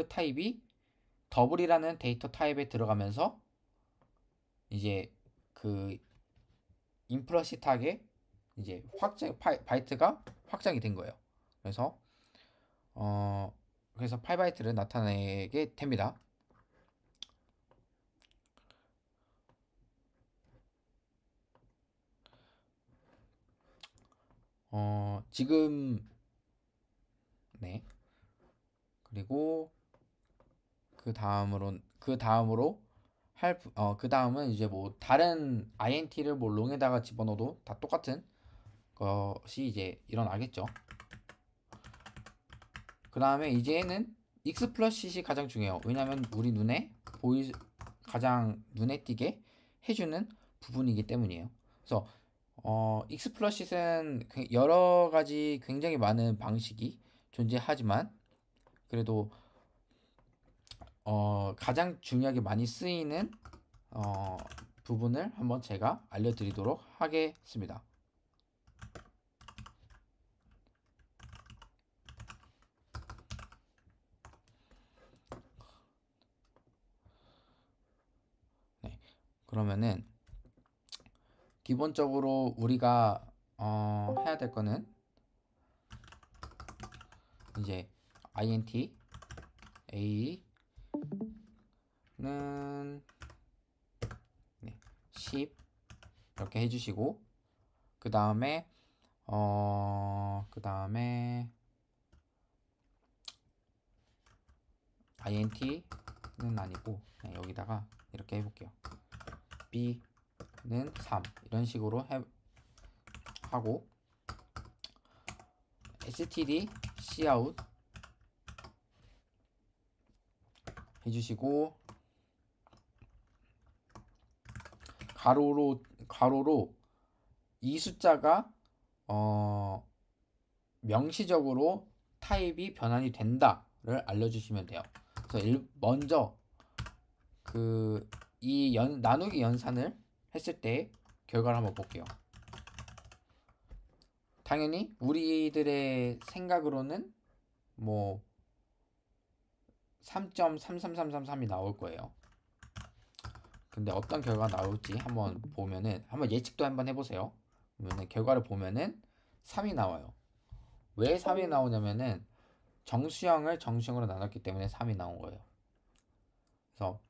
Speaker 1: 타입이 더블이라는 데이터 타입에 들어가면서 이제 그 임플러시트하게 이제 바이트가 확장이 된 거예요. 그래서 8바이트를 나타내게 됩니다. 지금 네. 그리고 그 다음으로 그 다음은 이제 뭐 다른 int를 뭐 롱에다가 집어넣어도 다 똑같은 것이 이제 일어나겠죠. 그 다음에 이제는 익스플러시트이 가장 중요해요. 왜냐하면 우리 눈에 가장 눈에 띄게 해주는 부분이기 때문이에요. 그래서 익스플러시트는 여러 가지 굉장히 많은 방식이 존재하지만 그래도 가장 중요하게 많이 쓰이는 부분을 한번 제가 알려드리도록 하겠습니다. 네, 그러면은 기본적으로 우리가 해야 될 거는 이제 int a는 10 이렇게 해주시고 그 다음에 int는 아니고 여기다가 이렇게 해볼게요. b는 3 이런 식으로 하고 std cout 해주시고 가로로 이 숫자가 명시적으로 타입이 변환이 된다를 알려주시면 돼요. 그래서 먼저 이 나누기 연산을 했을 때 결과를 한번 볼게요. 당연히 우리들의 생각으로는 뭐 3.33333이 나올 거예요. 근데 어떤 결과가 나올지 한번 보면은 한번 예측도 한번 해보세요. 그러면은 결과를 보면은 3이 나와요. 왜 3이 나오냐면은 정수형을 정수형으로 나눴기 때문에 3이 나온 거예요. 그래서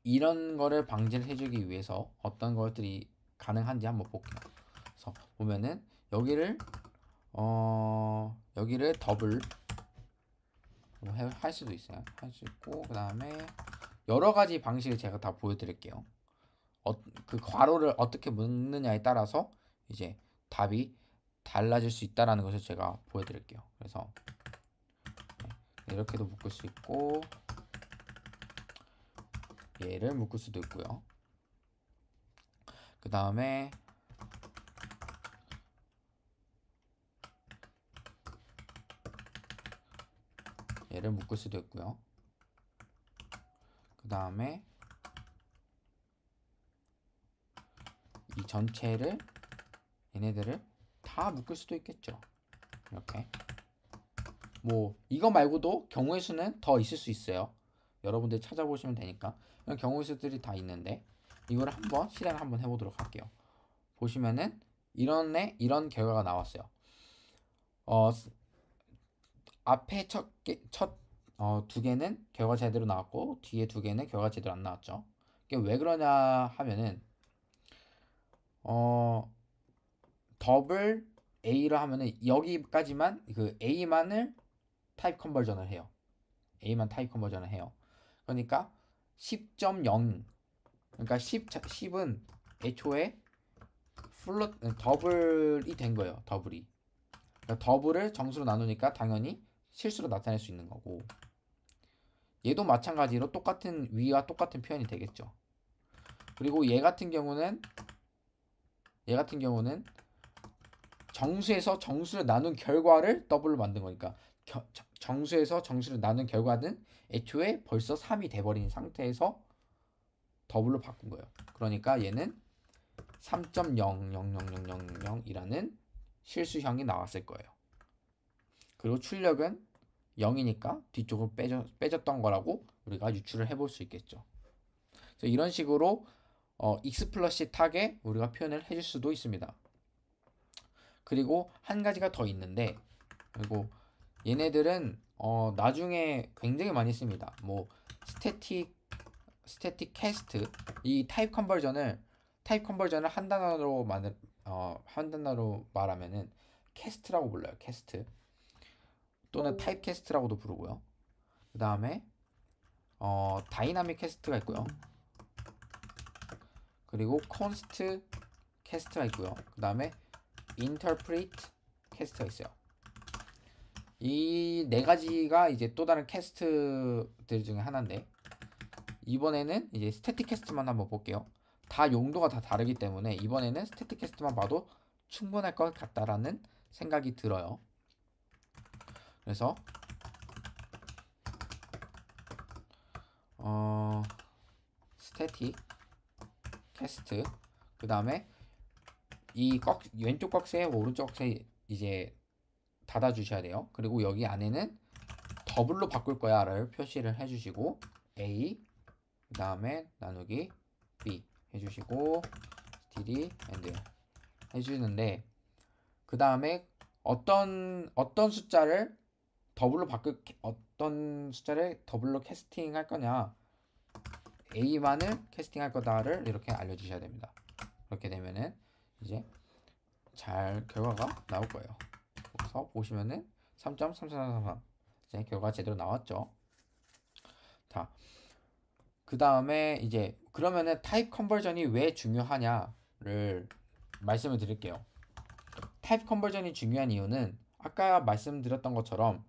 Speaker 1: 이런 거를 방지를 해주기 위해서 어떤 것들이 가능한지 한번 볼게요. 그래서 보면은 여기를 더블 할 수도 있어요. 할 수 있고 그 다음에 여러 가지 방식을 제가 다 보여드릴게요. 그 괄호를 어떻게 묶느냐에 따라서 이제 답이 달라질 수 있다라는 것을 제가 보여드릴게요. 그래서 이렇게도 묶을 수 있고 얘를 묶을 수도 있고요. 그 다음에 얘를 묶을 수도 있고요. 그 다음에 이 전체를 얘네들을 다 묶을 수도 있겠죠. 이렇게 뭐 이거 말고도 경우의 수는 더 있을 수 있어요. 여러분들 찾아보시면 되니까 이런 경우의 수들이 다 있는데 이걸 한번 실행을 한번 해보도록 할게요. 보시면은 이런 결과가 나왔어요. 앞에 두 개는 결과 제대로 나왔고 뒤에 두 개는 결과 제대로 안 나왔죠. 이게 왜 그러냐 하면은 더블 A를 하면은 여기까지만 그 A만을 타입 컨버전을 해요. A만 타입 컨버전을 해요. 그러니까 10.0 그러니까 10은 애초에 더블이 된 거예요. 더블이. 그러니까 더블을 정수로 나누니까 당연히 실수로 나타낼 수 있는 거고 얘도 마찬가지로 위와 똑같은 표현이 되겠죠. 그리고 얘 같은 경우는 정수에서 정수를 나눈 결과를 더블로 만든 거니까 정수에서 정수를 나눈 결과는 애초에 벌써 3이 돼버린 상태에서 더블로 바꾼 거예요. 그러니까 얘는 3.00000이라는 실수형이 나왔을 거예요. 그리고 출력은 0이니까 뒤쪽으로 빼졌던 거라고 우리가 유추를 해볼 수 있겠죠. 그래서 이런 식으로 익스플러시트하게 우리가 표현을 해줄 수도 있습니다. 그리고 한 가지가 더 있는데 그리고 얘네들은 나중에 굉장히 많이 씁니다. 뭐 스태틱 캐스트 이 타입 컨버전을 한 단어로 말하면은 캐스트라고 불러요. 캐스트 또는 타입 캐스트라고도 부르고요. 그 다음에 다이나믹 캐스트가 있고요. 그리고 콘스트 캐스트가 있고요. 그 다음에 인터프리트 캐스트가 있어요. 이 네 가지가 이제 또 다른 캐스트들 중에 하나인데, 이번에는 이제 스태틱 캐스트만 한번 볼게요. 다 용도가 다 다르기 때문에 이번에는 스태틱 캐스트만 봐도 충분할 것 같다라는 생각이 들어요. 그래서 스태틱 캐스트, 그 다음에 이 왼쪽 꺽쇠 오른쪽 꺽쇠 이제 닫아 주셔야 돼요. 그리고 여기 안에는 더블로 바꿀 거야를 표시를 해주시고, A 그 다음에 나누기 B 해주시고, std and 해주는데, 그 다음에 어떤 숫자를 어떤 숫자를 더블로 캐스팅 할 거냐, A만을 캐스팅 할 거다를 이렇게 알려주셔야 됩니다. 그렇게 되면은 이제 잘 결과가 나올 거예요. 그래서 보시면은 3.3333 이제 결과 제대로 나왔죠. 자, 그 다음에 이제 그러면은 타입 컨버전이 왜 중요하냐를 말씀을 드릴게요. 타입 컨버전이 중요한 이유는 아까 말씀드렸던 것처럼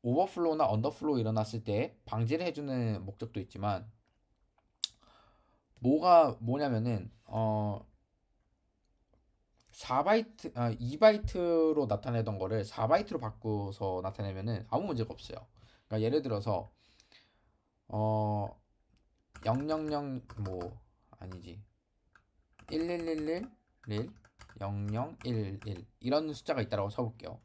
Speaker 1: 오버플로우나 언더플로우 일어났을 때 방지를 해주는 목적도 있지만, 뭐냐면은 2바이트로 나타내던 거를 4바이트로 바꿔서 나타내면은 아무 문제가 없어요. 그러니까 예를 들어서 000 뭐 아니지 1111 0011 이런 숫자가 있다라고 쳐볼게요.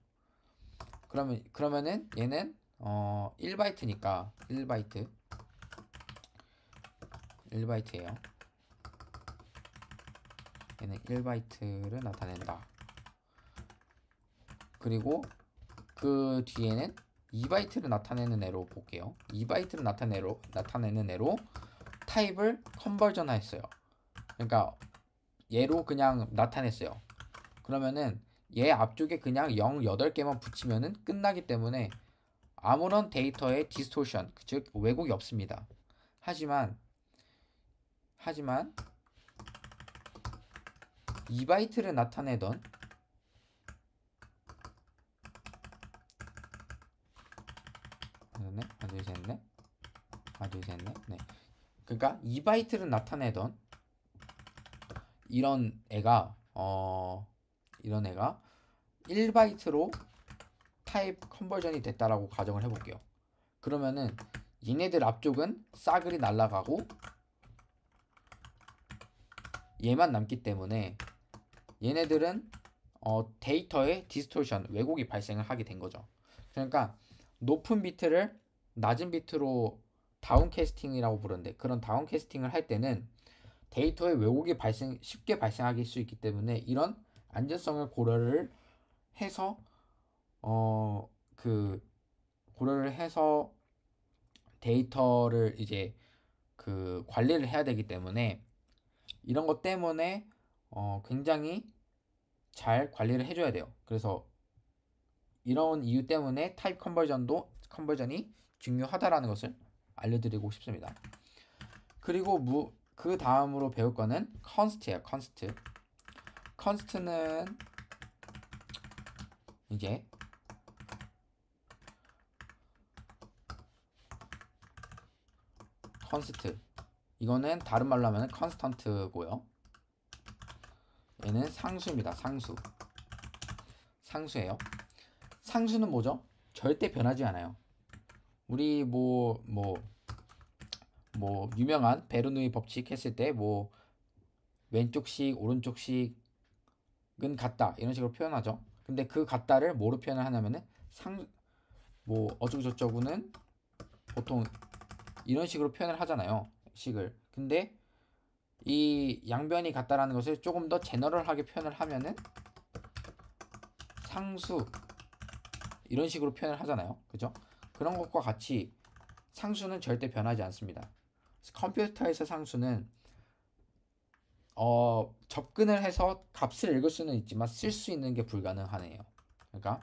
Speaker 1: 그러면은 얘는 1바이트니까 1바이트예요. 얘는 1바이트를 나타낸다. 그리고 그 뒤에는 2바이트를 나타내는 애로 볼게요. 2바이트를 나타내는 애로 타입을 컨버전 했어요. 그러니까 얘로 그냥 나타냈어요. 그러면은 얘 앞쪽에 그냥 0 8개만 붙이면은 끝나기 때문에 아무런 데이터의 디스토션, 즉 왜곡이 없습니다. 하지만 2바이트를 나타내던 네. 그러니까 2바이트를 나타내던 이런 애가 1바이트로 타입 컨버전이 됐다라고 가정을 해볼게요. 그러면은 얘네들 앞쪽은 싸그리 날아가고 얘만 남기 때문에 얘네들은 데이터의 디스토션, 왜곡이 발생을 하게 된 거죠. 그러니까 높은 비트를 낮은 비트로 다운캐스팅이라고 부르는데, 그런 다운캐스팅을 할 때는 데이터의 왜곡이 쉽게 발생할 수 있기 때문에 이런 안전성을 고려를 해서 데이터를 이제 관리를 해야 되기 때문에, 이런 것 때문에 굉장히 잘 관리를 해줘야 돼요. 그래서 이런 이유 때문에 타입 컨버전이 중요하다라는 것을 알려드리고 싶습니다. 그리고 그 다음으로 배울 거는 컨스트예요. 컨스트는 이제 이거는 다른 말로 하면 컨스턴트고요. 얘는 상수입니다. 상수예요. 상수는 뭐죠? 절대 변하지 않아요. 우리 유명한 베르누이 법칙 했을 때 왼쪽씩 오른쪽씩은 같다 이런 식으로 표현하죠. 근데 그 같다를 뭐로 표현을 하냐면은 어쩌고저쩌고는 보통 이런 식으로 표현을 하잖아요. 식을. 근데 이 양변이 같다라는 것을 조금 더 제너럴하게 표현을 하면은 상수 이런 식으로 표현을 하잖아요. 그죠? 그런 것과 같이 상수는 절대 변하지 않습니다. 컴퓨터에서 상수는 접근을 해서 값을 읽을 수는 있지만 쓸 수 있는 게 불가능하네요. 그러니까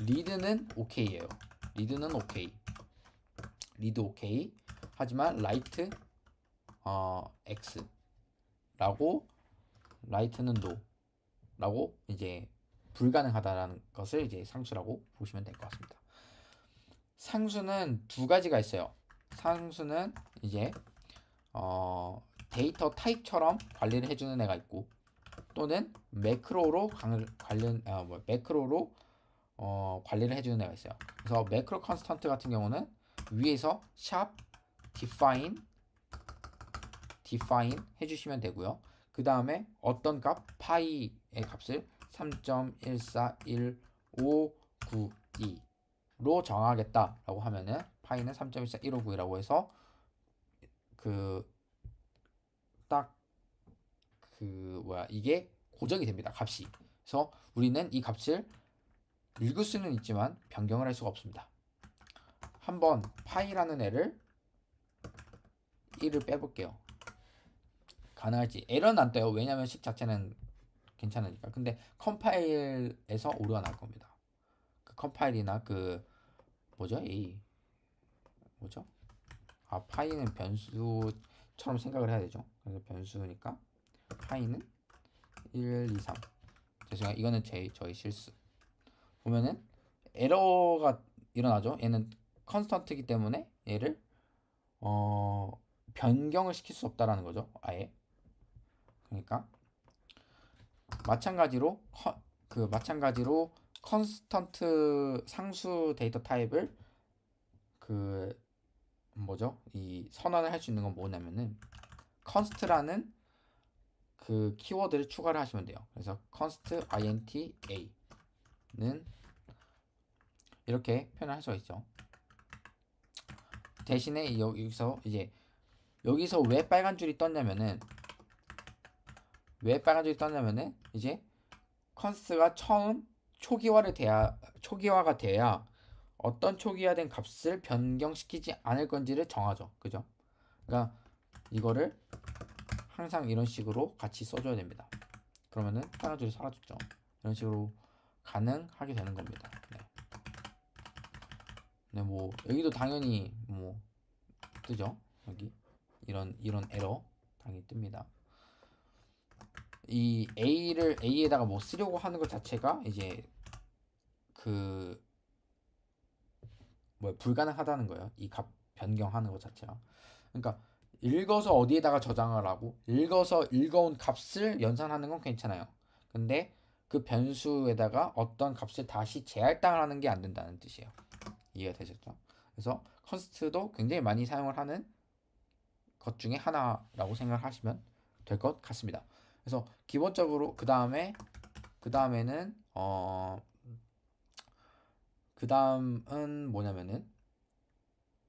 Speaker 1: 리드는 오케이예요. 리드 오케이. 하지만 라이트 X라고, 라이트는 노 라고 이제 불가능하다라는 것을 이제 상수라고 보시면 될 것 같습니다. 상수는 두 가지가 있어요. 상수는 이제 데이터 타입처럼 관리를 해주는 애가 있고, 또는 매크로로 매크로로 관리를 해주는 애가 있어요. 그래서 매크로 컨스턴트 같은 경우는 위에서 샵 define 해주시면 되고요. 그 다음에 어떤 값 파이의 값을 3.14159로 정하겠다라고 하면은 파이는 3.14159이라고 해서 이게 고정이 됩니다. 값이. 그래서 우리는 이 값을 읽을 수는 있지만 변경을 할 수가 없습니다. 한번 파이라는 애를 1을 빼볼게요. 가능할지. 에러는 안 떠요. 왜냐면 식 자체는 괜찮으니까. 근데 컴파일에서 오류가 날 겁니다. 그 컴파일이나 파이는 변수처럼 생각을 해야 되죠. 그래서 변수니까 파이는 1, 2, 3. 죄송해요. 이거는 저희 실수. 보면은 에러가 일어나죠. 얘는 컨스턴트이기 때문에 얘를 변경을 시킬 수 없다라는 거죠. 아예. 그러니까 마찬가지로 컨스턴트 상수 데이터 타입을 이 선언을 할 수 있는 건 뭐냐면은 const라는 그 키워드를 추가를 하시면 돼요. 그래서 const int a는 이렇게 표현을 할 수가 있죠. 대신에 여기서 왜 빨간 줄이 떴냐면은 이제 const가 처음 초기화가 돼야 어떤 초기화된 값을 변경시키지 않을 건지를 정하죠. 그죠? 그러니까 이거를 항상 이런 식으로 같이 써줘야 됩니다. 그러면은 빨간 줄이 사라졌죠. 이런 식으로 가능하게 되는 겁니다. 네, 여기도 당연히 뜨죠. 여기 이런 에러 당연히 뜹니다. 이 A에다가 쓰려고 하는 것 자체가 이제 불가능하다는 거예요. 이 값 변경하는 것 자체가. 그러니까 읽어서 어디에다가 저장을 하고 읽어온 값을 연산하는 건 괜찮아요. 근데 그 변수에다가 어떤 값을 다시 재할당을 하는 게 안 된다는 뜻이에요. 이해가 되셨죠? 그래서 컨스트도 굉장히 많이 사용을 하는 것 중에 하나라고 생각하시면 될 것 같습니다. 그래서 기본적으로 그 다음은 뭐냐면은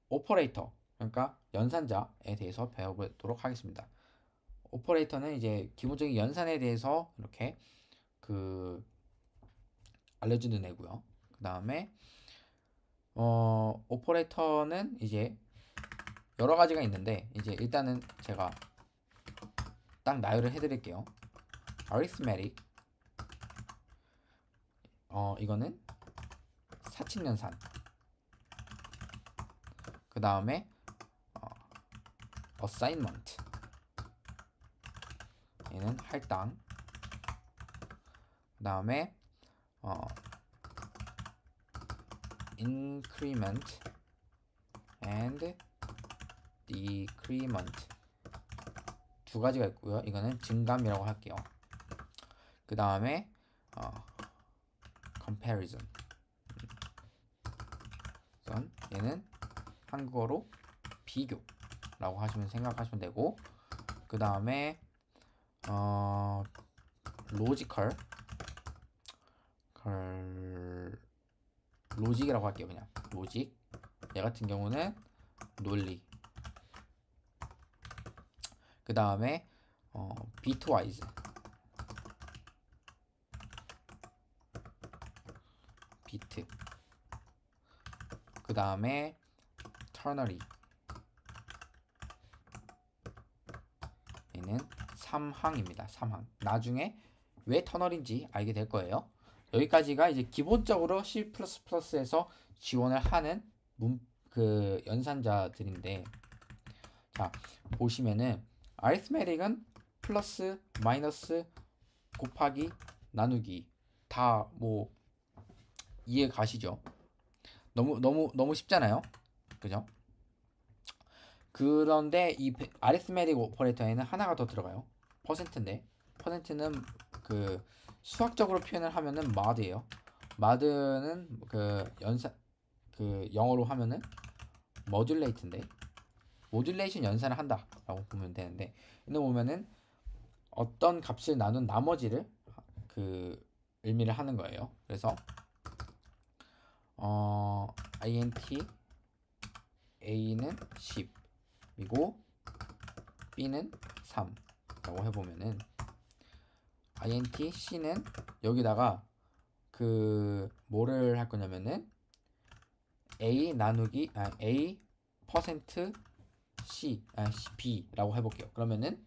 Speaker 1: 오퍼레이터, 그러니까 연산자에 대해서 배워보도록 하겠습니다. 오퍼레이터는 이제 기본적인 연산에 대해서 이렇게 알려주는 애고요. 그 다음에 오퍼레이터는 이제 여러 가지가 있는데 이제 일단은 제가 딱 나열을 해드릴게요. arithmetic, 이거는 사칙연산. 그 다음에 assignment, 얘는 할당. 그 다음에 increment and decrement, 두 가지가 있고요. 이거는 증감이라고 할게요. 그 다음에 comparison, 얘는 한국어로 비교라고 생각하시면 되고, 그 다음에 로직이라고 할게요. 그냥 로직. 얘 같은 경우는 논리. 그 다음에 bitwise, 비트. 그 다음에 ternary, 얘는 3항입니다. 3항. 나중에 왜 터널인지 알게 될 거예요. 여기까지가 이제 기본적으로 C++에서 지원을 하는 연산자들인데, 자 보시면은 arithmetic은 플러스, 마이너스, 곱하기, 나누기 다 뭐 이해 가시죠? 너무 쉽잖아요. 그죠? 그런데 이 아리스메틱 오퍼레이터에는 하나가 더 들어가요. 퍼센트인데 퍼센트는 그 수학적으로 표현을 하면은 mod예요. mod는 그 영어로 하면은 modulate인데 modulation 연산을 한다라고 보면 되는데, 근데 보면은 어떤 값을 나눈 나머지를 그 의미를 하는 거예요. 그래서 int a는 10 그리고 b는 3 라고 해보면은 int c는 여기다가 그 뭐를 할 거냐면은 a 나누기 a 퍼센트 c b라고 해볼게요. 그러면은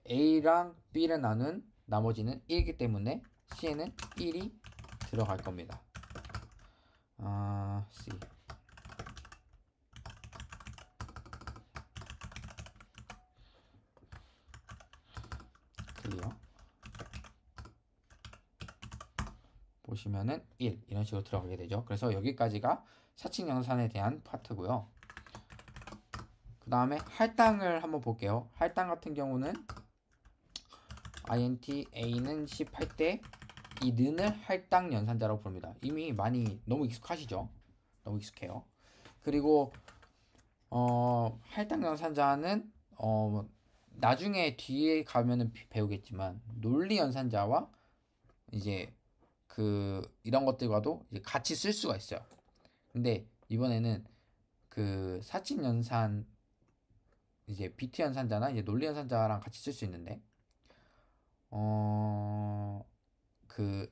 Speaker 1: a랑 b를 나눈 나머지는 1이기 때문에 c에는 1이 들어갈 겁니다. c 클리어. 보시면은 1 이런 식으로 들어가게 되죠. 그래서 여기까지가 사칙 연산에 대한 파트고요. 그 다음에 할당을 한번 볼게요. 할당 같은 경우는 int a는 10 할 때 이 는을 할당 연산자라고 부릅니다. 이미 많이 너무 익숙하시죠? 너무 익숙해요. 그리고 할당 연산자는 나중에 뒤에 가면은 배우겠지만 논리 연산자와 이제 그 이런 것들과도 이제 같이 쓸 수가 있어요. 근데 이번에는 그 사칙 연산 이제 BT 연산자나 이제 논리 연산자랑 같이 쓸 수 있는데 그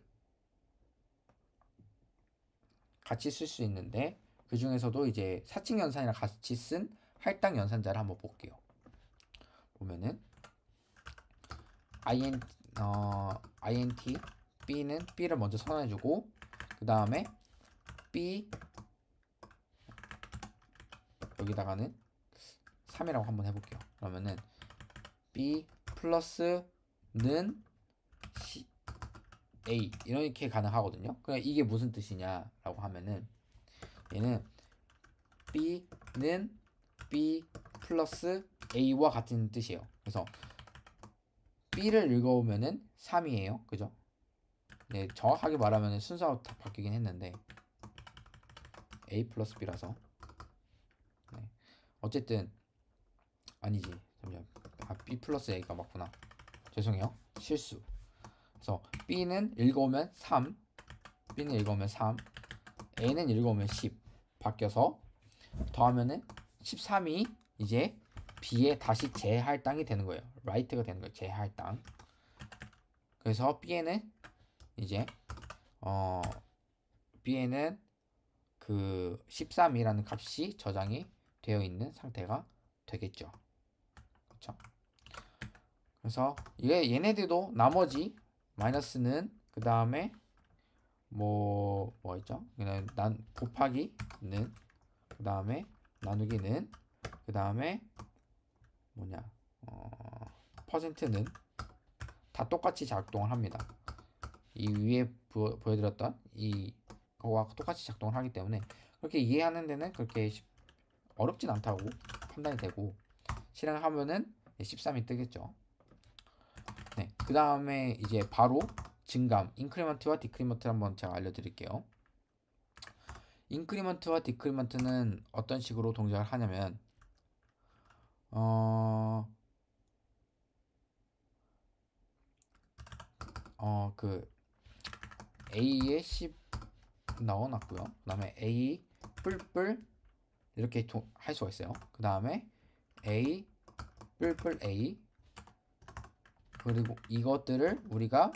Speaker 1: 같이 쓸 수 있는데 그 중에서도 이제 사칙 연산이랑 같이 쓴 할당 연산자를 한번 볼게요. 보면은 int b는 b를 먼저 선언해주고 그 다음에 b 여기다가는 3이라고 한번 해볼게요. 그러면은 b 플러스는 a 이렇게 가능하거든요. 그럼 이게 무슨 뜻이냐라고 하면은 얘는 b는 b 플러스 a와 같은 뜻이에요. 그래서 b를 읽어오면은 3이에요. 그죠? 네, 정확하게 말하면 순서가 다 바뀌긴 했는데 a 플러스 b라서 네. 어쨌든 아니지 잠시만 b 플러스 a가 맞구나. 죄송해요. 실수. 그래서 b는 읽어오면 3 b는 읽어오면 3 a는 읽어오면 10 바뀌어서 더하면은 13이 이제 b에 다시 재할당이 되는 거예요. write가 되는 거예요. 재할당. 그래서 b에는 이제 b에는 그 13이라는 값이 저장이 되어 있는 상태가 되겠죠. 그렇죠? 그래서 얘네들도 나머지 마이너스는 그 다음에 뭐 있죠? 그냥 곱하기는 그 다음에 나누기는 그 다음에 뭐냐 퍼센트는 다 똑같이 작동을 합니다. 이 위에 보여드렸던 이거와 똑같이 작동을 하기 때문에 그렇게 이해하는 데는 그렇게 어렵진 않다고 판단이 되고 실행을 하면은 13이 뜨겠죠. 네, 그 다음에 이제 바로 증감, 인크리먼트와 디크리먼트를 한번 제가 알려드릴게요. 인크리먼트와 디크리먼트는 어떤 식으로 동작을 하냐면 그 A에 10 넣어놨고요. 그 다음에 A 뿔뿔 이렇게 할 수가 있어요. 그 다음에 A 뿔뿔 A 그리고 이것들을 우리가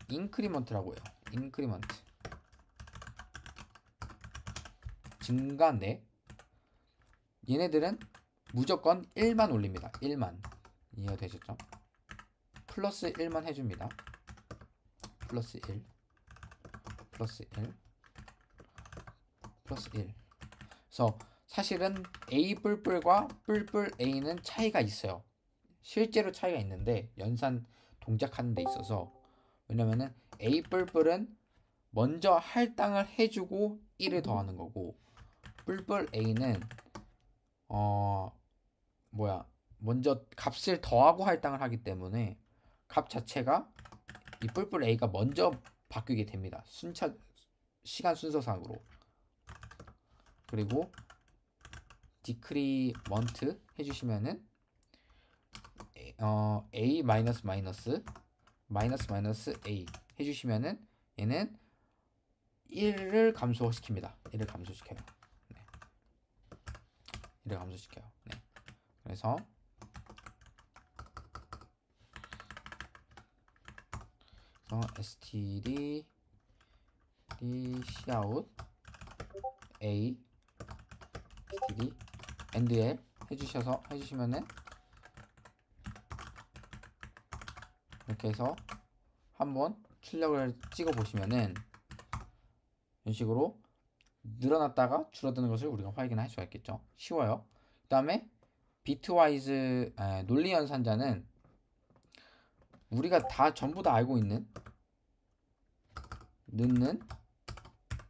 Speaker 1: 인크리먼트라고 해요. 인크리먼트 증가인데 얘네들은 무조건 1만 올립니다. 1만 이해가 되셨죠? 플러스 1만 해줍니다. 플러스 1 플러스 1 플러스 1. 그래서 사실은 A 뿔뿔과 뿔뿔 A는 차이가 있어요. 실제로 차이가 있는데 연산 동작하는 데 있어서, 왜냐면은 A 뿔뿔은 먼저 할당을 해주고 1을 더하는 거고, 뿔뿔 A는 뭐야, 먼저 값을 더하고 할당을 하기 때문에 값 자체가 이 뿔뿔 A가 먼저 바뀌게 됩니다. 시간 순서상으로. 그리고 디크리먼트 해주시면은 A 마이너스 마이너스 마이너스 마이너스 A 해주시면은 얘는 1을 감소시킵니다. 1을 감소시켜요. 네. 1을 감소시켜요. 네. 그래서 std cout a std endl 해주시면은 이렇게 해서 한번 출력을 찍어 보시면은 이런 식으로 늘어났다가 줄어드는 것을 우리가 확인할 수가 있겠죠. 쉬워요. 그 다음에 비트와이즈 논리 연산자는 우리가 다 전부 다 알고 있는 넣는,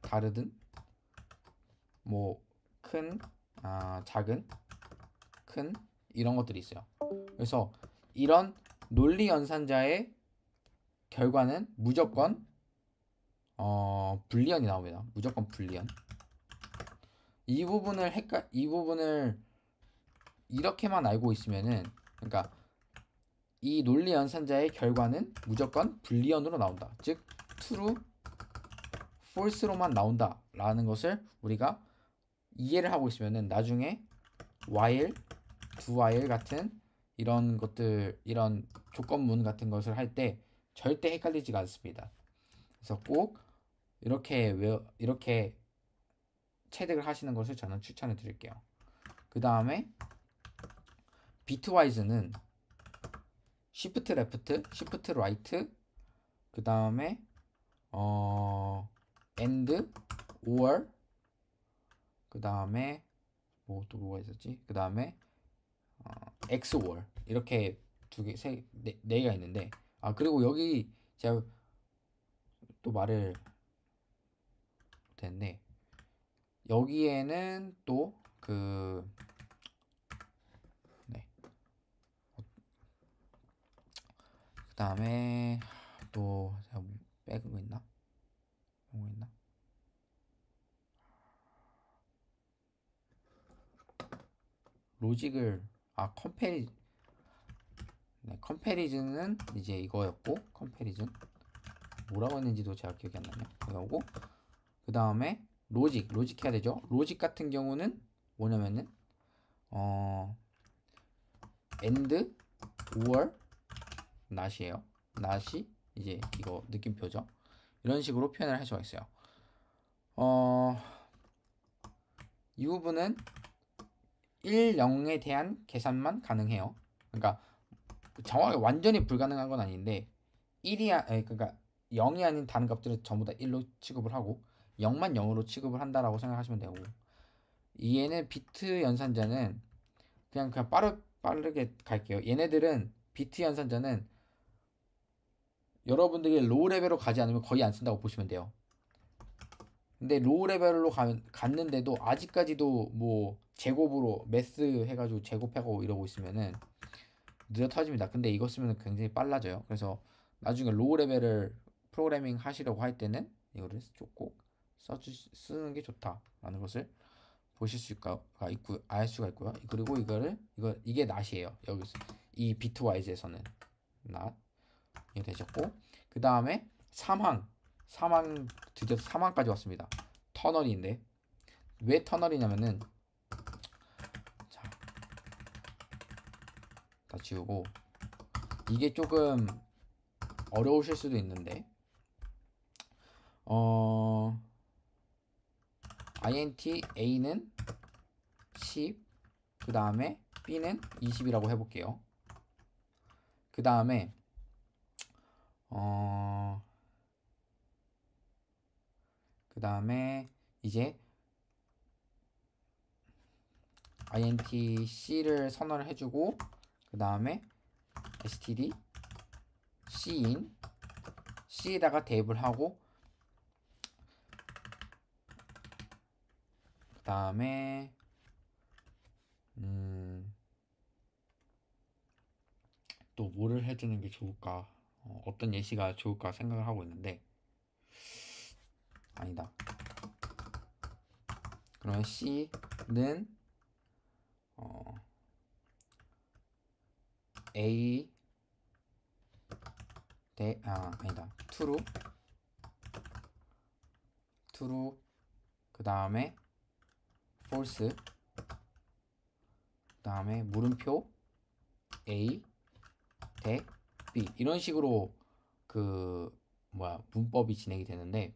Speaker 1: 다르든, 뭐 큰, 작은, 큰 이런 것들이 있어요. 그래서 이런 논리 연산자의 결과는 무조건 불리언이 나옵니다. 무조건 불리언. 이 부분을 이렇게만 알고 있으면은, 그러니까 이 논리 연산자의 결과는 무조건 불리언으로 나온다. 즉 true, false로만 나온다 라는 것을 우리가 이해를 하고 있으면은 나중에 while, do while 같은 이런 것들, 이런 조건문 같은 것을 할 때 절대 헷갈리지가 않습니다. 그래서 꼭 이렇게 체득을 하시는 것을 저는 추천해 드릴게요. 그 다음에 비트와이즈는 shift left, shift right, 그 다음에 and, or, 그 다음에 또 뭐가 있었지? 그 다음에 XOR 이렇게 네 개가 있는데, 그리고 여기 제가 또 말을 못했는데, 여기에는 또 네. 그 다음에 또 제가 빼는 거 있나? 로직을 컴패리즌은 이제 이거였고, 컴패리즌 뭐라고 했는지도 제가 기억이 안 나네요. 이거고, 그 다음에 로직 해야 되죠. 로직 같은 경우는 뭐냐면은 and, or, not이에요. not이 이제 이거 느낌표죠. 이런 식으로 표현을 할 수가 있어요. 이 부분은 1, 0에 대한 계산만 가능해요. 그러니까 정확히 완전히 불가능한 건 아닌데, 그러니까 0이 아닌 다른 값들은 전부 다 1로 취급을 하고 0만 0으로 취급을 한다라고 생각하시면 되고, 얘는 비트 연산자는 그냥 빠르게 갈게요. 얘네들은 비트 연산자는 여러분들이 로우 레벨로 가지 않으면 거의 안 쓴다고 보시면 돼요. 근데 로우 레벨로 갔는데도 아직까지도 뭐 제곱으로 매스 해가지고 제곱하고 이러고 있으면은 느려 터집니다. 근데 이거 쓰면 굉장히 빨라져요. 그래서 나중에 로우 레벨을 프로그래밍 하시려고 할 때는 이거를 꼭 쓰는 게 좋다라는 것을 보실 수가 있고 알 수가 있고요. 그리고 이게 낫이에요. 여기서 이 비트와이즈에서는 낫 이게 되셨고, 그 다음에 드디어 3항까지 왔습니다. 터널인데 왜 터널이냐면은, 자, 다 지우고, 이게 조금 어려우실 수도 있는데 int a는 10, 그 다음에 b는 20이라고 해볼게요. 그 다음에 이제 int c를 선언을 해주고, 그 다음에 std cin c에다가 대입을 하고 그 다음에 또 뭐를 해주는 게 좋을까? 어떤 예시가 좋을까 생각을 하고 있는데 아니다. 그러면 C는 A 아니다. true 그 다음에 false 그 다음에 물음표 A 대 B 이런 식으로 문법이 진행이 되는데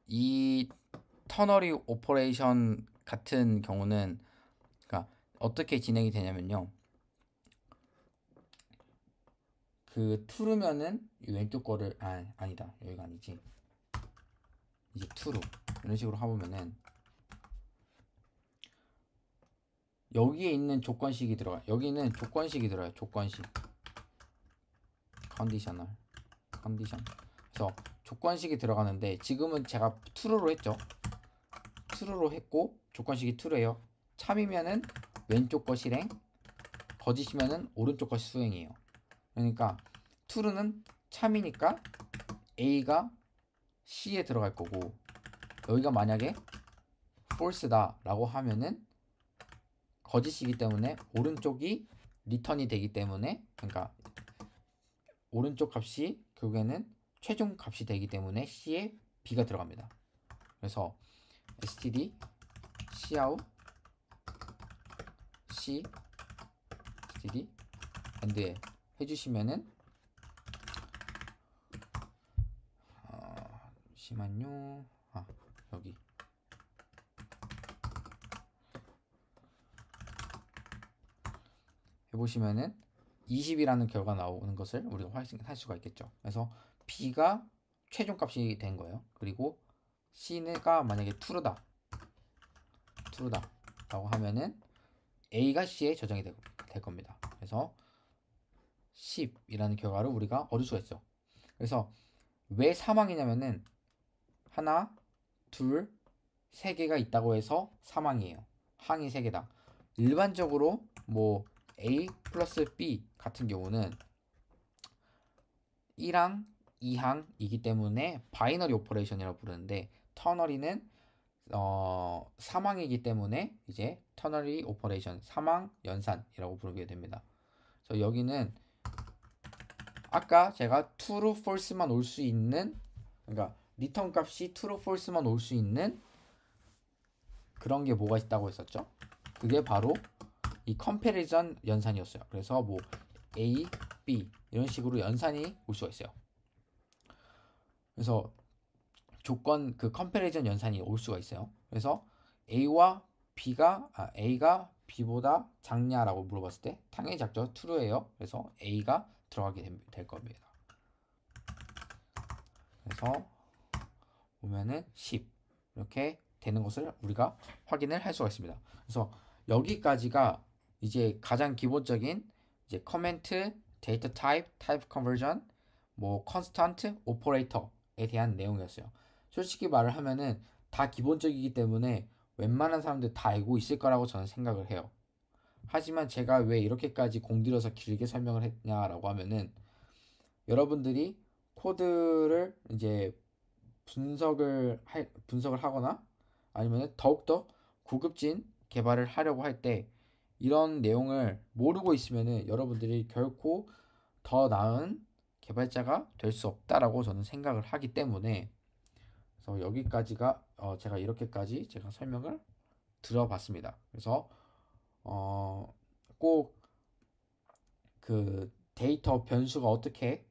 Speaker 1: 이 터너리 오퍼레이션 같은 경우는 그러니까 어떻게 진행이 되냐면요. 그 true면은 왼쪽 거를 아니다. 여기가 아니지. 이제 true 이런 식으로 해보면은 여기에 있는 조건식이 들어가요. 여기는 조건식이 들어가요. 조건식 컨디션 그래서 조건식이 들어가는데 지금은 제가 true로 했죠. true로 했고 조건식이 true예요. 참이면은 왼쪽 거 실행, 거짓이면은 오른쪽 거 수행이에요. 그러니까 true는 참이니까 A가 C에 들어갈 거고 여기가 만약에 false다 라고 하면은 거짓이기 때문에 오른쪽이 리턴이 되기 때문에 그러니까 오른쪽 값이 결국에는 최종 값이 되기 때문에 C에 B가 들어갑니다. 그래서 std cout C std and 해주시면은 잠시만요. 여기 해보시면은 20이라는 결과 나오는 것을 우리가 확인할 수가 있겠죠. 그래서 B가 최종값이 된 거예요. 그리고 C가 만약에 true다 라고 하면은 A가 C에 저장이 될 겁니다. 그래서 10이라는 결과를 우리가 얻을 수가 있죠. 그래서 왜 사망이냐면은 하나, 둘, 세 개가 있다고 해서 사망이에요. 항이 세 개다. 일반적으로 뭐 A 플러스 B 같은 경우는 1항, 2항이기 때문에 바이너리 오퍼레이션이라고 부르는데 터너리는 사망이기 때문에 이제 터너리 오퍼레이션, 사망 연산이라고 부르게 됩니다. 그래서 여기는 아까 제가 true, false만 올 수 있는 그러니까 리턴 값이 true, false만 올 수 있는 그런 게 뭐가 있다고 했었죠? 그게 바로 이 컴패리전 연산이었어요. 그래서 뭐 A, B 이런 식으로 연산이 올 수가 있어요. 그래서 조건 그 컴패리전 연산이 올 수가 있어요. 그래서 A가 B보다 작냐라고 물어봤을 때 당연히 작죠. true예요. 그래서 A가 들어가게 될 겁니다. 그래서 보면은 10 이렇게 되는 것을 우리가 확인을 할 수가 있습니다. 그래서 여기까지가 이제 가장 기본적인 이제 커멘트, 데이터 타입, 타입 컨버전, 뭐 컨스턴트, 오퍼레이터에 대한 내용이었어요. 솔직히 말을 하면은 다 기본적이기 때문에 웬만한 사람들 다 알고 있을 거라고 저는 생각을 해요. 하지만 제가 왜 이렇게까지 공들여서 길게 설명을 했냐라고 하면은 여러분들이 코드를 이제 분석을 하거나 아니면 더욱더 고급진 개발을 하려고 할 때 이런 내용을 모르고 있으면은 여러분들이 결코 더 나은 개발자가 될 수 없다라고 저는 생각을 하기 때문에 그래서 여기까지가 제가 이렇게까지 제가 설명을 들어봤습니다. 그래서 꼭 그 데이터 변수가 어떻게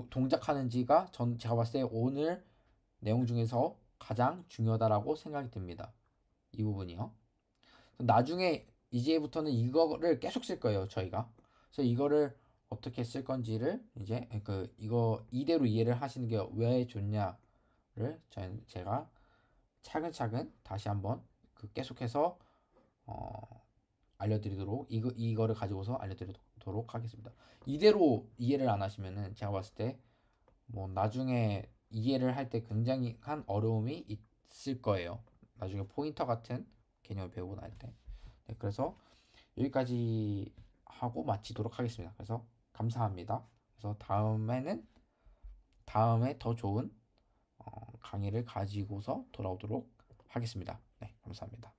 Speaker 1: 동작하는지가 제가 봤을 때 오늘 내용 중에서 가장 중요하다라고 생각이 듭니다. 이 부분이요. 나중에 이제부터는 이거를 계속 쓸 거예요, 저희가. 그래서 이거를 어떻게 쓸 건지를 이제 이거 이대로 이해를 하시는 게 왜 좋냐를 제가 차근차근 다시 한번 계속해서 알려드리도록 이거를 가지고서 알려드리도록 하도록 하겠습니다. 이대로 이해를 안 하시면은 제가 봤을 때 뭐 나중에 이해를 할 때 굉장히 한 어려움이 있을 거예요. 나중에 포인터 같은 개념을 배우고 날 때. 네, 그래서 여기까지 하고 마치도록 하겠습니다. 그래서 감사합니다. 그래서 다음에 더 좋은 강의를 가지고서 돌아오도록 하겠습니다. 네, 감사합니다.